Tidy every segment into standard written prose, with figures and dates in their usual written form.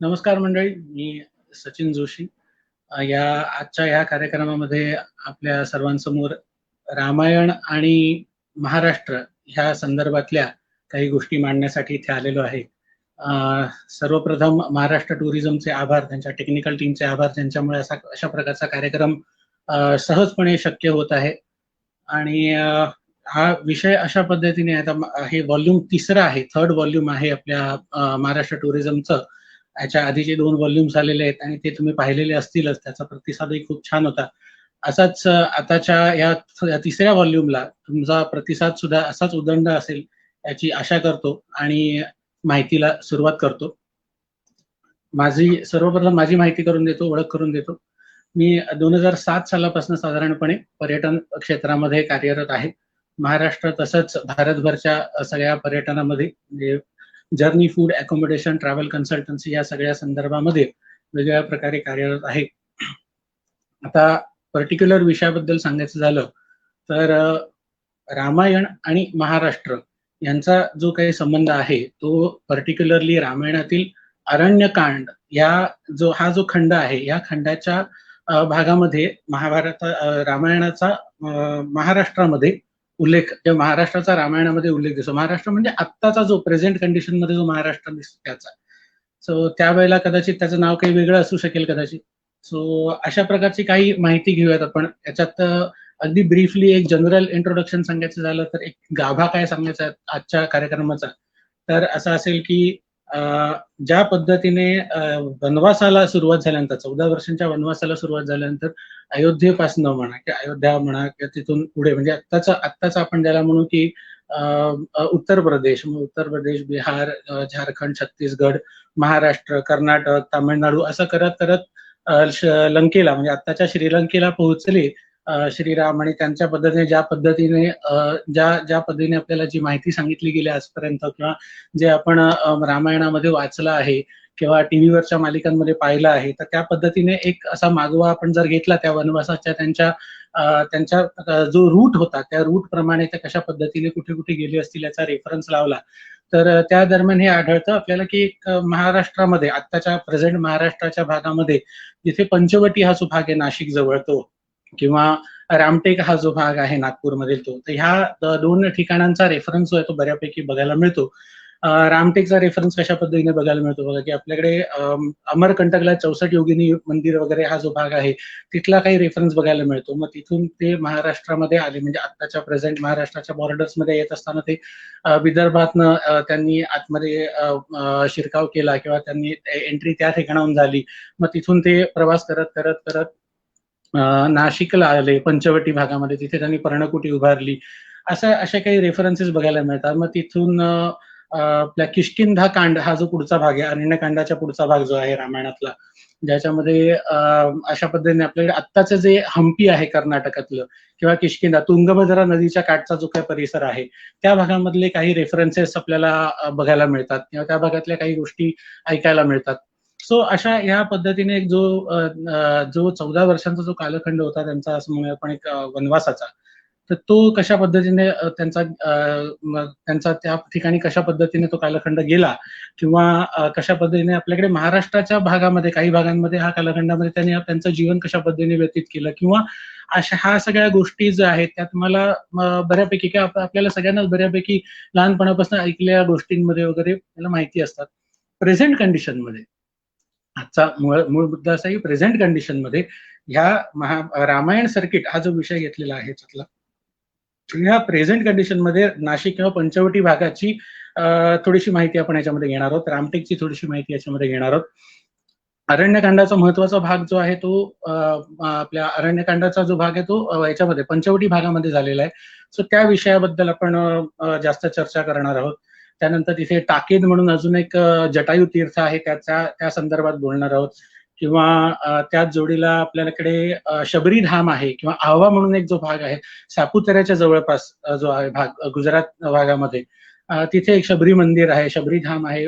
नमस्कार मंडळी, मी सचिन जोशी. या आजच्या ह्या कार्यक्रमामध्ये आपल्या सर्वांसमोर रामायण आणि महाराष्ट्र ह्या संदर्भातल्या काही गोष्टी मांडण्यासाठी इथे आलेलो आहे. सर्वप्रथम महाराष्ट्र टुरिझमचे आभार, त्यांच्या टेक्निकल टीमचे आभार, ज्यांच्यामुळे अशा प्रकारचा कार्यक्रम सहजपणे शक्य होत आहे. आणि हा विषय अशा पद्धतीने हे व्हॉल्यूम तिसरं आहे, थर्ड व्हॉल्यूम आहे आपल्या महाराष्ट्र टुरिझमचं. याच्या आधीचे 2 व्हॉल्यूम्स आलेले आहेत आणि ते तुम्ही पाहिलेले असतीलच. त्याचा प्रतिसादही खूप छान होता. असाच आताच्या या तिसऱ्या व्हॉल्यूमला तुमचा प्रतिसाद सुद्धा असाच उदंड असेल याची आशा करतो आणि माहितीला सुरुवात करतो. सर्वप्रथम माझी माहिती करून देतो, ओळख करून देतो. मी 2007 सालापासून साधारणपणे पर्यटन क्षेत्रामध्ये कार्यरत आहे. महाराष्ट्र तसंच भारतभरच्या सगळ्या पर्यटनामध्ये म्हणजे journey, food, accommodation, travel consultancy या सगळ्या संदर्भामध्ये वेगवेगळ्या प्रकारे कार्यरत आहे. आता पर्टिक्युलर विषयाबद्दल सांगायचं झालं तर रामायण आणि महाराष्ट्र यांचा जो काही संबंध आहे तो पर्टिक्युलरली रामायणातील अरण्यकांड हा जो खंड आहे या खंडाच्या भागामध्ये रामायणाचा महाराष्ट्रामध्ये उल्लेख, महाराष्ट्राचा रामायणामध्ये उल्लेख दिसतो. महाराष्ट्र म्हणजे आत्ताचा जो प्रेझेंट कंडिशन मध्ये जो महाराष्ट्र दिसतो त्याचा. सो त्यावेळेला कदाचित त्याचं नाव काही वेगळं असू शकेल कदाचित. सो अशा प्रकारची काही माहिती घेऊयात आपण. याच्यात अगदी ब्रीफली एक जनरल इंट्रोडक्शन सांगायचं झालं तर एक गाभा काय सांगायचा आजच्या कार्यक्रमाचा तर असा असेल की ज्या पद्धतीने वनवासाला सुरुवात झाल्यानंतर 14 वर्षांच्या वनवासाला सुरुवात झाल्यानंतर अयोध्येपासून म्हणा की अयोध्या म्हणा किंवा तिथून पुढे म्हणजे आत्ताच आपण ज्याला म्हणू की उत्तर प्रदेश, बिहार, झारखंड, छत्तीसगड, महाराष्ट्र, कर्नाटक, तामिळनाडू असं करत करत लंकेला म्हणजे आत्ताच्या श्रीलंकेला पोहोचले श्रीराम. आणि त्यांच्या पद्धतीने ज्या पद्धतीने आपल्याला जी माहिती सांगितली गेली आजपर्यंत किंवा जे आपण रामायणामध्ये वाचलं आहे किंवा टीव्हीवरच्या मालिकांमध्ये पाहिलं आहे तर त्या पद्धतीने एक असा मागोवा आपण जर घेतला त्या वनवासाच्या त्यांच्या जो रूट होता त्या रूट प्रमाणे त्या कशा पद्धतीने कुठे कुठे गेले असतील याचा रेफरन्स लावला तर त्या दरम्यान हे आढळतं आपल्याला की एक महाराष्ट्रामध्ये आत्ताच्या प्रेझेंट महाराष्ट्राच्या भागामध्ये जिथे पंचवटी हा जो भाग आहे नाशिक जवळ तो किंवा रामटेक हा जो भाग आहे नागपूरमधील तो, तर ह्या 2 ठिकाणांचा रेफरन्स जो आहे तो बऱ्यापैकी बघायला मिळतो. रामटेकचा रेफरन्स कशा पद्धतीने बघायला मिळतो बघा की आपल्याकडे अमरकंटकला 64 योगिनी मंदिर वगैरे हा जो भाग आहे तिथला काही रेफरन्स बघायला मिळतो. मग तिथून ते महाराष्ट्रामध्ये आले म्हणजे आत्ताच्या प्रेझेंट महाराष्ट्राच्या बॉर्डर्समध्ये येत असताना ते विदर्भातनं त्यांनी आतमध्ये शिरकाव केला किंवा त्यांनी एंट्री त्या ठिकाणाहून झाली. मग तिथून ते प्रवास करत करत करत नाशिकला आले पंचवटी भागामध्ये, तिथे त्यांनी पर्णकुटी उभारली. अशा काही रेफरन्सेस बघायला मिळतात. मग तिथून आपल्या किष्किंधा कांड हा जो पुढचा भाग आहे, अरण्यकांडाच्या पुढचा भाग जो आहे रामायणातला, ज्याच्यामध्ये अशा पद्धतीने आपल्याकडे आत्ताचं जे हम्पी आहे कर्नाटकातलं किंवा किष्किंधा, तुंगभद्रा नदीच्या काठचा जो काही परिसर आहे त्या भागामधले काही रेफरन्सेस आपल्याला बघायला मिळतात किंवा त्या भागातल्या काही गोष्टी ऐकायला मिळतात. सो अशा ह्या पद्धतीने जो 14 वर्षांचा जो कालखंड होता त्यांचा असं म्हणूया आपण एक वनवासाचा, तर तो कशा पद्धतीने त्यांचा त्या ठिकाणी कशा पद्धतीने तो कालखंड गेला किंवा कशा पद्धतीने आपल्याकडे महाराष्ट्राच्या भागामध्ये काही भागांमध्ये हा कालखंडामध्ये त्यांनी त्यांचं जीवन कशा पद्धतीने व्यतीत केलं किंवा ह्या सगळ्या गोष्टी ज्या आहेत त्या तुम्हाला बऱ्यापैकी किंवा आपल्याला सगळ्यांनाच बऱ्यापैकी लहानपणापासून ऐकलेल्या गोष्टींमध्ये वगैरे मला माहिती असतात. प्रेझेंट कंडिशनमध्ये आजचा मूळ मुद्दा असा की प्रेझेंट कंडिशन मध्ये ह्या रामायण सर्किट हा जो विषय घेतलेला आहे त्यातला, ह्या प्रेझेंट कंडिशन मध्ये नाशिक किंवा पंचवटी भागाची थोडीशी माहिती आपण याच्यामध्ये घेणार आहोत. रामटेकची थोडीशी माहिती याच्यामध्ये घेणार आहोत. अरण्यकांडाचा महत्वाचा भाग जो आहे तो आपल्या अरण्यकांडाचा जो भाग आहे तो याच्यामध्ये पंचवटी भागामध्ये झालेला आहे. सो त्या विषयाबद्दल आपण जास्त चर्चा करणार आहोत. त्यानंतर तिथे टाकेद म्हणून अजून एक जटायू तीर्थ आहे त्या संदर्भात बोलणार आहोत किंवा त्याच जोडीला आपल्याकडे शबरी धाम आहे किंवा आव्हा म्हणून एक जो भाग आहे सापुताऱ्याच्या जवळपास जो आहे भाग गुजरात भागामध्ये, तिथे एक शबरी मंदिर आहे, शबरी धाम आहे,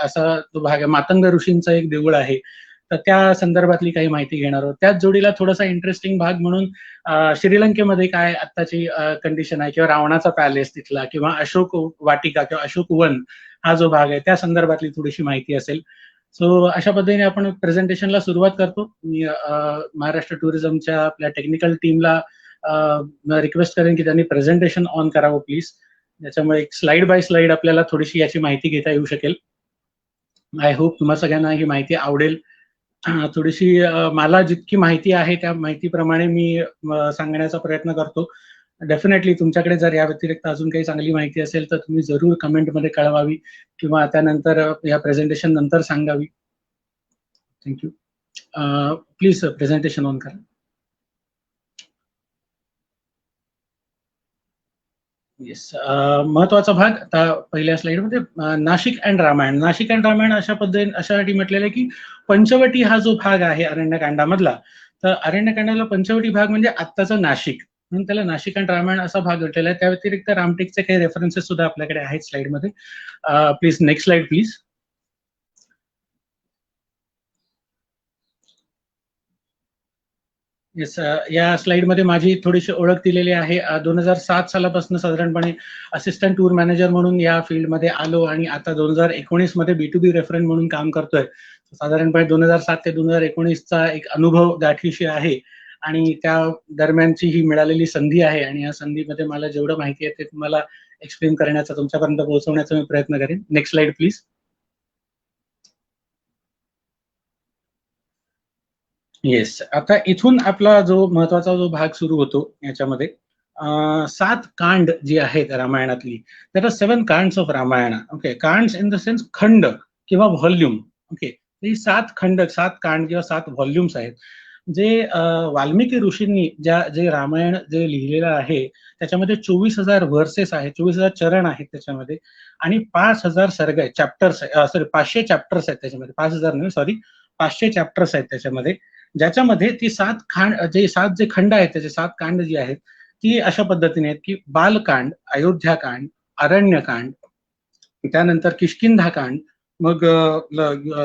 असा तो भाग आहे. मातंग ऋषींचं एक देऊळ आहे, तर त्या संदर्भातली काही माहिती घेणार आहोत. त्याच जोडीला थोडासा इंटरेस्टिंग भाग म्हणून श्रीलंकेमध्ये काय आत्ताची कंडिशन आहे किंवा रावणाचा पॅलेस तिथला किंवा अशोक वाटिका किंवा अशोक वन हा जो भाग आहे त्या संदर्भातली थोडीशी माहिती असेल. सो अशा पद्धतीने आपण प्रेझेंटेशनला सुरुवात करतो. मी महाराष्ट्र टुरिझमच्या आपल्या टेक्निकल टीमला रिक्वेस्ट करेन की त्यांनी प्रेझेंटेशन ऑन करावं प्लीज. त्याच्यामुळे एक स्लाइड बाय स्लाइड आपल्याला थोडीशी याची माहिती घेता येऊ शकेल. आय होप तुम्हा सगळ्यांना ही माहिती आवडेल. थोडीशी मला जितकी माहिती आहे त्या माहितीप्रमाणे मी सांगण्याचा प्रयत्न करतो. डेफिनेटली तुमच्याकडे जर या व्यतिरिक्त अजून काही चांगली माहिती असेल तर तुम्ही जरूर कमेंटमध्ये कळवावी किंवा त्यानंतर या प्रेझेंटेशन नंतर सांगावी. थँक्यू. प्लीज प्रेझेंटेशन ऑन करा. येस. महत्वाचा भाग आता पहिल्या स्लाइडमध्ये नाशिक अँड रामायण. नाशिक अँड रामायण अशा पद्धतीने अशासाठी म्हटलेलं आहे की पंचवटी हा जो भाग आहे अरण्यकांडामधला, तर अरण्यकांडाला पंचवटी भाग म्हणजे आत्ताचं नाशिक, म्हणून त्याला नाशिक अँड रामायण असा भाग म्हटलेला आहे. त्या व्यतिरिक्त रामटेकचे काही रेफरन्सेस सुद्धा आपल्याकडे आहेत स्लाइडमध्ये. Please next slide please. Yes. या स्लाइडमध्ये माझी थोडीशी ओळख दिलेली आहे. 2007 सालापासून साधारणपणे असिस्टंट टूर मॅनेजर म्हणून या फील्डमध्ये आलो आणि आता 2019 मध्ये B2B रेफरंट म्हणून काम करतोय. साधारणपणे 2007 ते 2019चा एक अनुभव गाठीशी आहे आणि त्या दरम्यानची ही मिळालेली संधी आहे आणि या संधीमध्ये मला जेवढं माहिती आहे ते तुम्हाला एक्सप्लेन करण्याचा, तुमच्यापर्यंत पोहोचवण्याचा मी प्रयत्न करेन. Next slide please. येस. आता इथून आपला जो महत्वाचा जो भाग सुरू होतो याच्यामध्ये 7 कांड जी आहेत रामायणातली, there are 7 kands of Ramayan. Okay, kands in the sense खंड किंवा व्हॉल्यूम. ओके, ही 7 खंड, 7 कांड किंवा 7 व्हॉल्यूम्स आहेत जे वाल्मिकी ऋषींनी जे रामायण जे लिहिलेलं आहे त्याच्यामध्ये 24,000 व्हर्सेस आहेत, 24,000 चरण आहेत त्याच्यामध्ये आणि 5,000 सर्ग आहेत, चॅप्टर्स, सॉरी 500 चॅप्टर्स आहेत त्याच्यामध्ये. 5,000 नाही, सॉरी 500 चॅप्टर्स आहेत त्याच्यामध्ये, ज्याच्यामध्ये ती 7 जे खंड आहेत त्याचे 7 कांड जी आहेत ती अशा पद्धतीने आहेत की बालकांड, अयोध्याकांड, अरण्यकांड, त्यानंतर किष्किंधाकांड, मग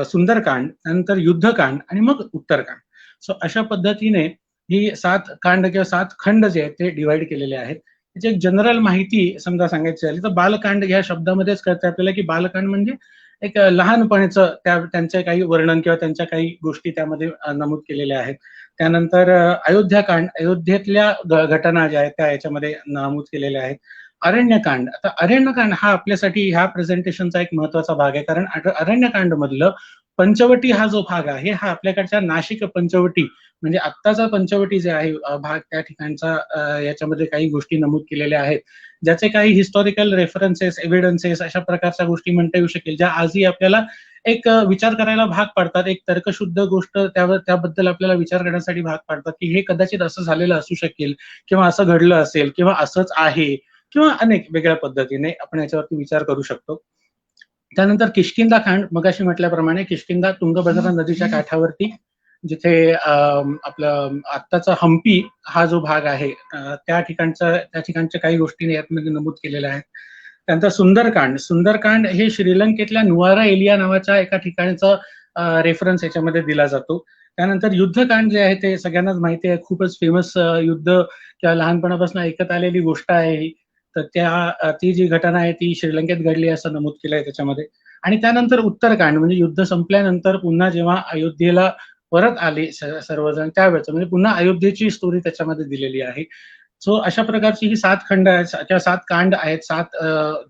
सुंदरकांड, त्यानंतर युद्धकांड आणि मग उत्तरकांड. सो अशा पद्धतीने ही 7 कांड किंवा 7 खंड जे आहेत ते डिवाइड केलेले आहेत. त्याची एक जनरल माहिती समजा सांगायची झाली तर बालकांड या शब्दामध्येच कळतं आपल्याला की बालकांड म्हणजे एक लहानपणीचं त्यांचे काही वर्णन किंवा त्यांच्या काही गोष्टी त्यामध्ये नमूद केलेल्या आहेत. त्यानंतर अयोध्याकांड, अयोध्येतल्या घटना ज्या आहेत त्या याच्यामध्ये नमूद केलेल्या आहेत. अरण्यकांड, आता अरण्यकांड हा आपल्यासाठी ह्या प्रेझेंटेशनचा एक महत्वाचा भाग आहे, कारण अरण्यकांड मधलं पंचवटी हा जो भाग आहे हा आपल्याकडच्या नाशिक पंचवटी म्हणजे आत्ताचा पंचवटी जे आहे भाग त्या ठिकाणचा याच्यामध्ये काही गोष्टी नमूद केलेल्या आहेत, ज्याचे काही हिस्टॉरिकल रेफरन्सेस, एव्हिडन्सेस अशा प्रकारच्या गोष्टी म्हणता येऊ शकेल, ज्या आजही आपल्याला एक विचार करायला भाग पाडतात. एक तर्कशुद्ध गोष्ट त्याबद्दल आपल्याला विचार करण्यासाठी भाग पाडतात की हे कदाचित असं झालेलं असू शकेल किंवा असं घडलं असेल किंवा असंच आहे किंवा अनेक वेगळ्या पद्धतीने आपण याच्यावरती विचार करू शकतो. त्यानंतर किष्किंधा कांड, मगाशी म्हटल्याप्रमाणे किष्किंधा तुंगभद्रा नदीच्या काठावरती जिथे आपलं आत्ताचा हम्पी हा जो भाग आहे त्या ठिकाणच्या काही गोष्टी यामध्ये नमूद केलेल्या आहेत. त्यानंतर सुंदरकांड, सुंदरकांड हे श्रीलंकेतल्या नुआरा एलिया नावाच्या एका ठिकाणचा रेफरन्स याच्यामध्ये दिला जातो. त्यानंतर युद्धकांड जे आहे ते सगळ्यांनाच माहिती आहे, खूपच फेमस युद्ध किंवा लहानपणापासून ऐकत आलेली गोष्ट आहे. तर ती जी घटना आहे ती श्रीलंकेत घडली असं नमूद केलं आहे त्याच्यामध्ये. आणि त्यानंतर उत्तरकांड म्हणजे युद्ध संपल्यानंतर पुन्हा जेव्हा अयोध्येला परत आले सर्वजण त्यावेळेस म्हणजे पुन्हा अयोध्येची स्टोरी त्याच्यामध्ये दिलेली आहे. सो अशा प्रकारची ही 7 खंड आहेत किंवा 7 कांड आहेत, 7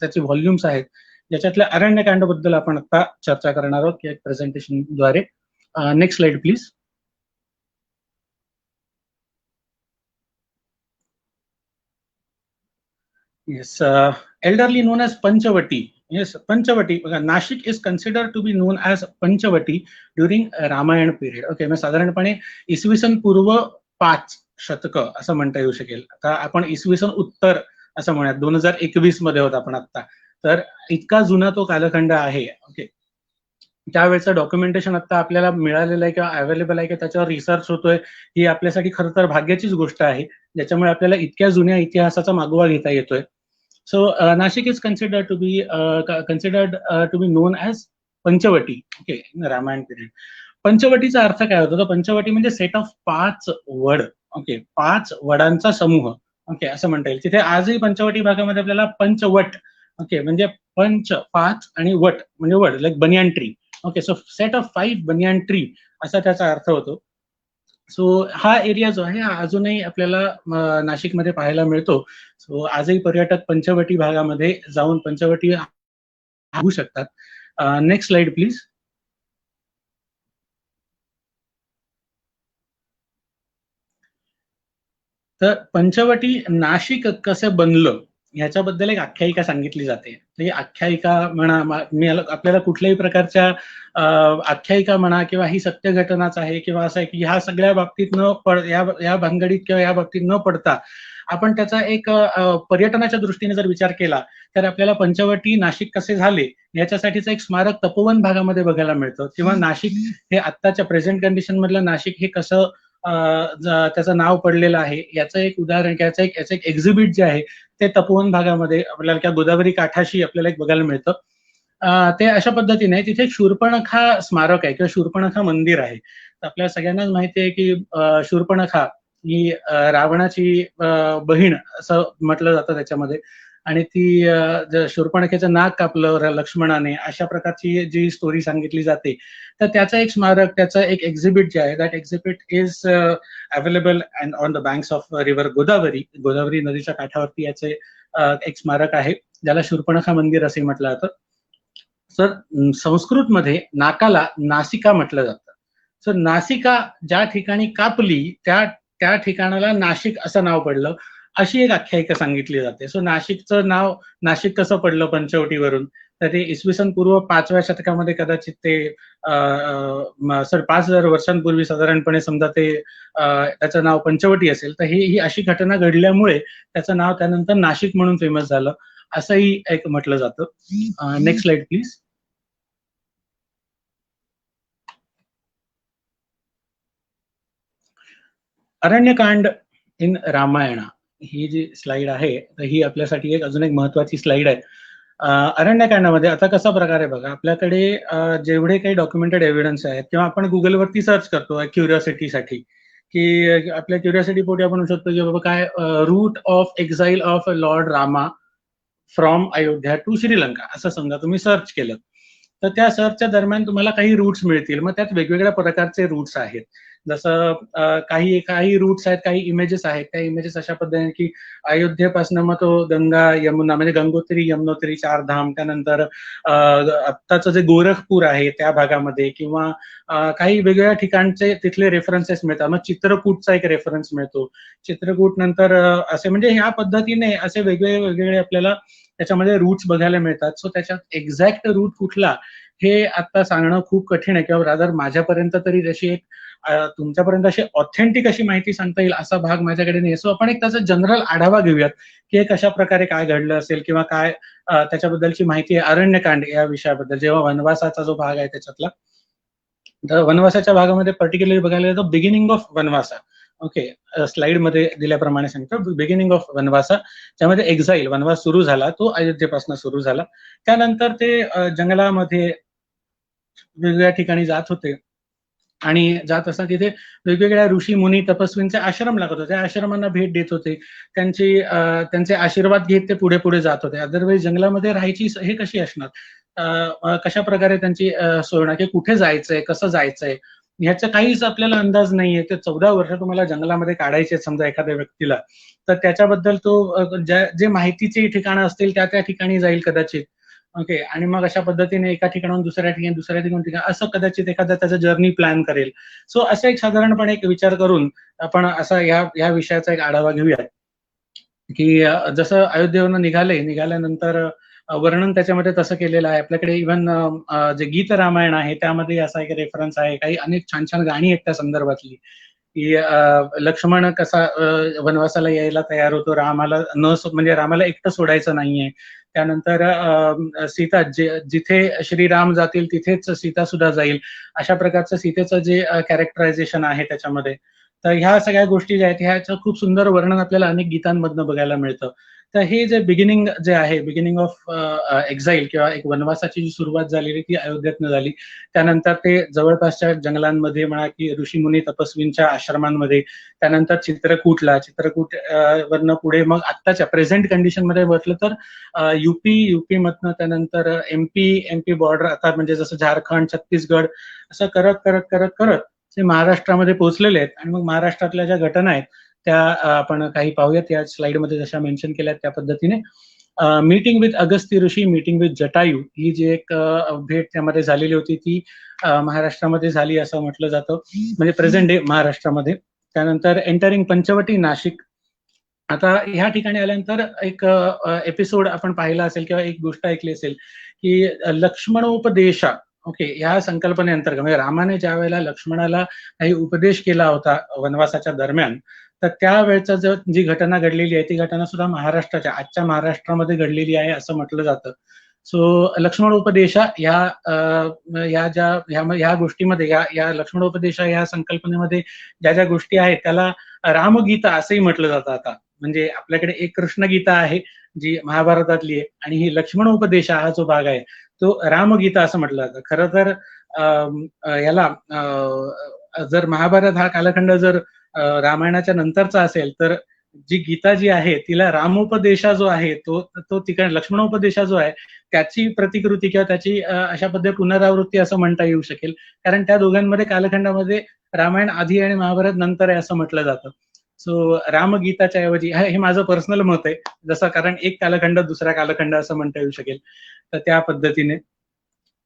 त्याचे व्हॉल्युम्स आहेत, ज्याच्यातल्या अरण्यकांड बद्दल आपण आता चर्चा करणार आहोत या प्रेझेंटेशनद्वारे. Next slide please. Yes. Elderly known as Panchavati. Yes, Panchavati. Nashik is consider to be known as Panchavati during Ramayan period. Okay, मग साधारणपणे इसवी सन पूर्व 5 शतक असं म्हणता येऊ शकेल. आता आपण इसवी सन उत्तर असं म्हणूयात, 2021 मध्ये होत आपण आता, तर इतका जुना तो कालखंड आहे. ओके, त्यावेळेचं डॉक्युमेंटेशन आता आपल्याला मिळालेलं आहे किंवा अवेलेबल आहे किंवा त्याच्यावर रिसर्च होतोय, ही आपल्यासाठी खरं तर भाग्याचीच गोष्ट आहे, ज्याच्यामुळे आपल्याला इतक्या जुन्या इतिहासाचा मागोवा घेता येतोय. So Nashik is considered to be known as Panchavati. Okay, Ramayan period. पंचवटीचा अर्थ काय होतो? तर पंचवटी म्हणजे सेट ऑफ 5 वड. ओके, 5 वडांचा समूह. ओके, असं म्हणता येईल. तिथे आजही पंचवटी भागामध्ये आपल्याला पंचवट, ओके, म्हणजे पंच 5 आणि वट म्हणजे वड, like banyan tree, okay, so set of 5 banyan tree असा त्याचा अर्थ होतो. सो हा एरिया जो आहे हा अजूनही आपल्याला नाशिकमध्ये पाहायला मिळतो. सो आजही पर्यटक पंचवटी भागामध्ये जाऊन पंचवटी बघू शकतात. Next slide please. तर पंचवटी नाशिक कसं बनलं ह्याच्याबद्दल एक आख्यायिका सांगितली जाते. ही आख्यायिका म्हणा, मी आपल्याला कुठल्याही प्रकारच्या आख्यायिका म्हणा किंवा ही सत्य घटनाच आहे किंवा असं आहे की ह्या सगळ्या बाबतीत न पड या भानगडीत किंवा या बाबतीत न पडता आपण त्याचा एक पर्यटनाच्या दृष्टीने जर विचार केला तर आपल्याला पंचवटी नाशिक कसे झाले याच्यासाठीचं एक स्मारक तपोवन भागामध्ये बघायला मिळतं. किंवा नाशिक हे आत्ताच्या प्रेझेंट कंडिशन मधलं नाशिक हे कसं त्याचं नाव पडलेलं आहे याचं एक उदाहरण, याचं एक एक्झिबिट जे आहे ते तपोवन भागामध्ये आपल्याला त्या गोदावरी काठाशी आपल्याला एक बघायला मिळतं. ते अशा पद्धतीने तिथे शूर्पणखा स्मारक आहे किंवा शूर्पणखा मंदिर आहे. आपल्या सगळ्यांनाच माहिती आहे की शूर्पणखा ही रावणाची बहीण असं म्हटलं जातं त्याच्यामध्ये. आणि ती शूर्पणखेचं नाक कापलं लक्ष्मणाने अशा प्रकारची जी स्टोरी सांगितली जाते. तर त्याचं एक स्मारक, त्याचं एक एक्झिबिट जे आहे that exhibit is available on the banks of river Godavari. Godavari नदीच्या काठावरती याचे एक स्मारक आहे ज्याला शूर्पणखा मंदिर असे म्हटलं जातं. सर संस्कृतमध्ये नाकाला नासिका म्हटलं जातं. सर नासिका ज्या ठिकाणी कापली त्या ठिकाणाला नाशिक असं नाव पडलं अशी एक आख्यायिका सांगितली जाते. सो नाशिकचं नाव नाशिक कसं पडलं पंचवटीवरून, तर ते इसवी सन पूर्व 5व्या शतकामध्ये कदाचित ते सर 5000 वर्षांपूर्वी साधारणपणे समजा ते त्याचं नाव पंचवटी असेल तर ही अशी घटना घडल्यामुळे त्याचं नाव त्यानंतर नाशिक म्हणून फेमस झालं असंही एक म्हटलं जातं. Next slide please. Aranyakand in Ramayana ही जी स्लाइड आहे तर ही आपल्यासाठी अजून एक महत्वाची स्लाइड आहे. अरण्यकांडामध्ये आता कसा प्रकार आहे बघा, आपल्याकडे जेवढे काही डॉक्युमेंटेड एव्हिडन्स आहेत किंवा आपण गुगलवरती सर्च करतो क्युरिओसिटीसाठी की आपल्या क्युरिओसिटी पोटी आपण म्हणू शकतो की बाबा काय route of exile of lord Rama from Ayodhya to Sri Lanka असं समजा तुम्ही सर्च केलं तर त्या सर्चच्या दरम्यान तुम्हाला काही रूट्स मिळतील. मग त्यात वेगवेगळ्या प्रकारचे रूट्स आहेत. जसं काही रूट्स आहेत, काही इमेजेस आहेत. त्या इमेजेस अशा पद्धतीने की अयोध्येपासून मग तो गंगा यमुना म्हणजे गंगोत्री यमुनोत्री 4 धाम, त्यानंतर आत्ताचं जे गोरखपूर आहे त्या भागामध्ये किंवा काही वेगवेगळ्या ठिकाणचे तिथले रेफरन्सेस मिळतात. मग चित्रकूटचा एक रेफरन्स मिळतो. चित्रकूट नंतर असे म्हणजे ह्या पद्धतीने असे वेगवेगळे आपल्याला त्याच्यामध्ये रूट्स बघायला मिळतात. सो त्याच्यात एक्झॅक्ट रूट कुठला हे आता सांगणं खूप कठीण आहे किंवा रादर माझ्यापर्यंत तरी तशी एक तुमच्यापर्यंत अशी ऑथेंटिक अशी माहिती सांगता येईल असा भाग माझ्याकडे नाही. सो आपण एक त्याचा जनरल आढावा घेऊयात की हे कशा प्रकारे काय घडलं असेल किंवा काय त्याच्याबद्दलची माहिती आहे अरण्यकांड या विषयाबद्दल. जेव्हा वनवासाचा जो भाग आहे त्याच्यातला, तर वनवासाच्या भागामध्ये पर्टिक्युलरली बघायला गेलं तर बिगिनिंग ऑफ वनवासा. ओके, स्लाइड मध्ये दिल्याप्रमाणे सांगतो बिगिनिंग ऑफ वनवासा, ज्यामध्ये एक्झाईल वनवास सुरू झाला तो अयोध्येपासून सुरू झाला. त्यानंतर ते जंगलामध्ये वेगवेगळ्या ठिकाणी जात होते आणि जात असताना तिथे वेगवेगळ्या ऋषी मुनी तपस्वींचे आश्रम लागत होते. आश्रमांना भेट देत होते, त्यांचे आशीर्वाद घेत ते पुढे पुढे जात होते. अदरवाईज जंगलामध्ये राहायची हे कशी असणार, कशा प्रकारे त्यांची सोय होणार, की कुठे जायचंय, कसं जायचंय ह्याचा काहीच आपल्याला अंदाज नाहीये. ते 14 वर्ष तुम्हाला जंगलामध्ये काढायचे समजा एखाद्या व्यक्तीला, तर त्याच्याबद्दल तो जे माहितीची ठिकाणं असतील त्या ठिकाणी जाईल कदाचित. ओके, आणि मग अशा पद्धतीने एका ठिकाणाहून दुसऱ्या ठिकाणी असं कदाचित एखादा त्याचा जर्नी प्लॅन करेल. सो असं एक साधारणपणे एक विचार करून आपण असा या विषयाचा एक आढावा घेऊया की जसं अयोध्येवरून निघाल्यानंतर वर्णन त्याच्यामध्ये तसं केलेलं आहे. आपल्याकडे इव्हन जे गीत रामायण आहे त्यामध्ये असा एक रेफरन्स आहे. काही अनेक छान छान गाणी आहेत त्या संदर्भातली की लक्ष्मण कसा वनवासाला यायला तयार होतो, म्हणजे रामाला एकटं सोडायचं नाहीये. त्यानंतर सीता जिथे श्रीराम जातील तिथेच सीता सुद्धा जाईल, अशा प्रकारचं सीतेचं जे कॅरेक्टरायझेशन आहे त्याच्यामध्ये. तर ह्या सगळ्या गोष्टी ज्या आहेत ह्याचं खूप सुंदर वर्णन आपल्याला अनेक गीतांमधनं बघायला मिळतं. तर हे जे बिगिनिंग आहे, बिगिनिंग ऑफ एक्झाईल किंवा एक वनवासाची जी सुरुवात झालेली ती अयोध्येतनं झाली. त्यानंतर ते जवळपासच्या जंगलांमध्ये म्हणा की ऋषीमुनी तपस्वींच्या आश्रमांमध्ये, त्यानंतर चित्रकूटला, चित्रकूट वरनं पुढे मग आत्ताच्या प्रेझेंट कंडिशनमध्ये म्हटलं तर युपी मधनं त्यानंतर एमपी बॉर्डर, आता म्हणजे जसं झारखंड, छत्तीसगड, असं करत करत करत करत ते महाराष्ट्रामध्ये पोहोचलेले आहेत. आणि मग महाराष्ट्रातल्या ज्या घटना आहेत त्या आपण काही पाहूयात या स्लाइडमध्ये जशा मेन्शन केल्या त्या पद्धतीने. Meeting with Agasti Rishi, meeting with Jatayu, ही जी एक भेट त्यामध्ये झालेली होती ती महाराष्ट्रामध्ये झाली असं म्हटलं जातं, म्हणजे प्रेझेंट डे महाराष्ट्रामध्ये. त्यानंतर एंटरिंग पंचवटी नाशिक. आता ह्या ठिकाणी आल्यानंतर एक एपिसोड आपण पाहिला असेल किंवा एक गोष्ट ऐकली असेल की लक्ष्मणोपदेशा, ओके, ह्या संकल्पनेअंतर्गत म्हणजे रामाने ज्या वेळेला लक्ष्मणाला काही उपदेश केला होता वनवासाच्या दरम्यान, तर त्यावेळेचा जी घटना घडलेली आहे ती घटना सुद्धा महाराष्ट्राच्या, आजच्या महाराष्ट्रामध्ये घडलेली आहे असं म्हटलं जातं. सो लक्ष्मणोपदेशा ह्या गोष्टीमध्ये, या लक्ष्मणोपदेशा या संकल्पनेमध्ये ज्या ज्या गोष्टी आहेत त्याला रामगीता असंही म्हटलं जातं. आता म्हणजे आपल्याकडे एक कृष्णगीता आहे जी महाभारतातली आहे, आणि ही लक्ष्मणोपदेशा हा जो भाग आहे तो रामगीता असं म्हटलं जातं. खरं तर याला जर महाभारत हा कालखंड जर रामायणाच्या नंतरचा असेल तर जी गीता जी आहे तिला रामोपदेशा जो आहे तो तिकडे लक्ष्मणोपदेशा जो आहे त्याची प्रतिकृती किंवा त्याची अशा पद्धती पुनरावृत्ती असं म्हणता येऊ शकेल. कारण त्या दोघांमध्ये कालखंडामध्ये रामायण आधी आणि महाभारत नंतर आहे असं म्हटलं जातं. सो रामगीताच्या ऐवजी, हे माझं पर्सनल मत आहे, जसं कारण एक कालखंड दुसरा कालखंड असं म्हणता येऊ शकेल, तर त्या पद्धतीने.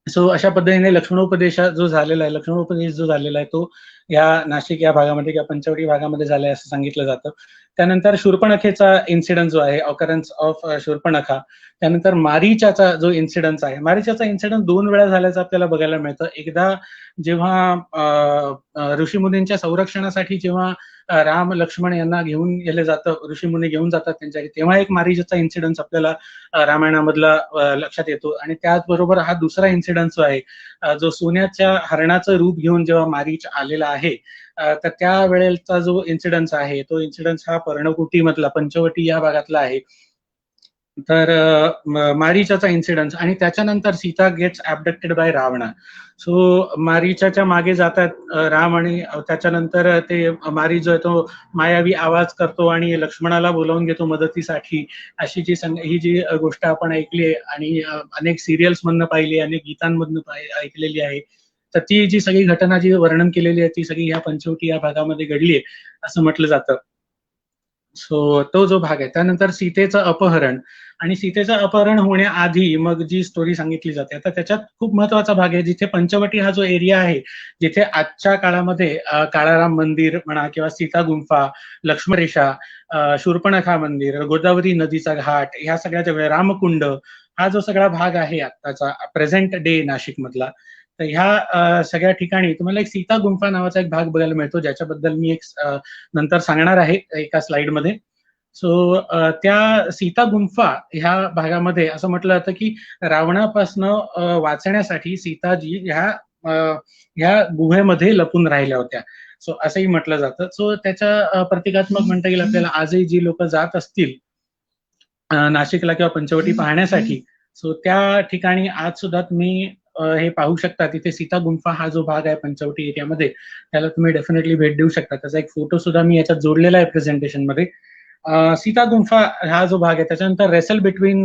सो अशा पद्धतीने लक्ष्मणोपदेश जो झालेला आहे तो या नाशिक या भागामध्ये किंवा पंचवटी भागामध्ये झालाय असं सांगितलं जातं. त्यानंतर शूर्पणखेचा इन्सिडन्स जो आहे, ऑकरन्स ऑफ शूर्पणखा. त्यानंतर मारीचाचा जो इन्सिडन्स आहे, मारीचाचा इन्सिडन्स 2 वेळा झाल्याचं आपल्याला बघायला मिळतं. एकदा जेव्हा ऋषीमुनींच्या संरक्षणासाठी जेव्हा राम लक्ष्मण यांना घेऊन गेले जातं, ऋषीमुनी घेऊन जातात त्यांच्या, तेव्हा एक मारीचाचा इन्सिडन्स आपल्याला रामायणामधला लक्षात येतो. आणि त्याचबरोबर हा दुसरा इन्सिडन्स जो आहे, जो सोन्याच्या हरणाचं रूप घेऊन जेव्हा मारीच आलेला आहे, तर त्या वेळेचा जो इन्सिडन्स आहे तो इन्सिडन्स हा पर्णकुटी मधला, पंचवटी या भागातला आहे. तर मारीचाचा इन्सिडन्स, आणि त्याच्यानंतर सीता गेट्स ऍबडक्टेड बाय रावणा. सो मारीचाच्या मागे जातात राम, आणि त्याच्यानंतर ते मारी जो आहे तो मायावी आवाज करतो आणि लक्ष्मणाला बोलावून घेतो मदतीसाठी. अशी ही जी गोष्ट आपण ऐकली आहे आणि अनेक सिरियल्स मधनं पाहिली, अनेक गीतांमधनं ऐकलेली आहे. तर ती जी सगळी घटना जी वर्णन केलेली आहे ती सगळी ह्या पंचवटी या भागामध्ये घडली आहे असं म्हटलं जातं. सो तो जो भाग आहे. त्यानंतर सीतेचं अपहरण, आणि सीतेचं अपहरण होण्याआधी मग जी स्टोरी सांगितली जाते, आता त्याच्यात खूप महत्वाचा भाग आहे, जिथे पंचवटी हा जो एरिया आहे, जिथे आजच्या काळामध्ये काळाराम मंदिर म्हणा किंवा सीता गुंफा, लक्ष्मणरेषा, शूर्पणखा मंदिर, गोदावरी नदीचा घाट, ह्या सगळ्याच्या रामकुंड, हा जो सगळा भाग आहे आत्ताचा प्रेझेंट डे नाशिक मधला, तर ह्या सगळ्या ठिकाणी तुम्हाला एक सीता गुंफा नावाचा एक भाग बघायला मिळतो, ज्याच्याबद्दल मी एक नंतर सांगणार आहे एका स्लाइडमध्ये. सो त्या सीता गुंफा ह्या भागामध्ये असं म्हटलं जातं की रावणापासनं वाचण्यासाठी सीताजी ह्या गुहेमध्ये लपून राहिल्या होत्या. सो असंही म्हटलं जातं. सो त्याच्या प्रतिकात्मक म्हणता येईल आपल्याला, आजही जी लोक जात असतील नाशिकला किंवा पंचवटी पाहण्यासाठी, सो त्या ठिकाणी आज सुद्धा तुम्ही हे पाहू शकता. तिथे सीता गुंफा हा जो भाग आहे पंचवटी एरियामध्ये, त्याला तुम्ही डेफिनेटली भेट देऊ शकता. त्याचा एक फोटो सुद्धा मी याच्यात जोडलेला आहे प्रेझेंटेशन मध्ये. सीता गुंफा हा जो भाग आहे, त्याच्यानंतर wrestle between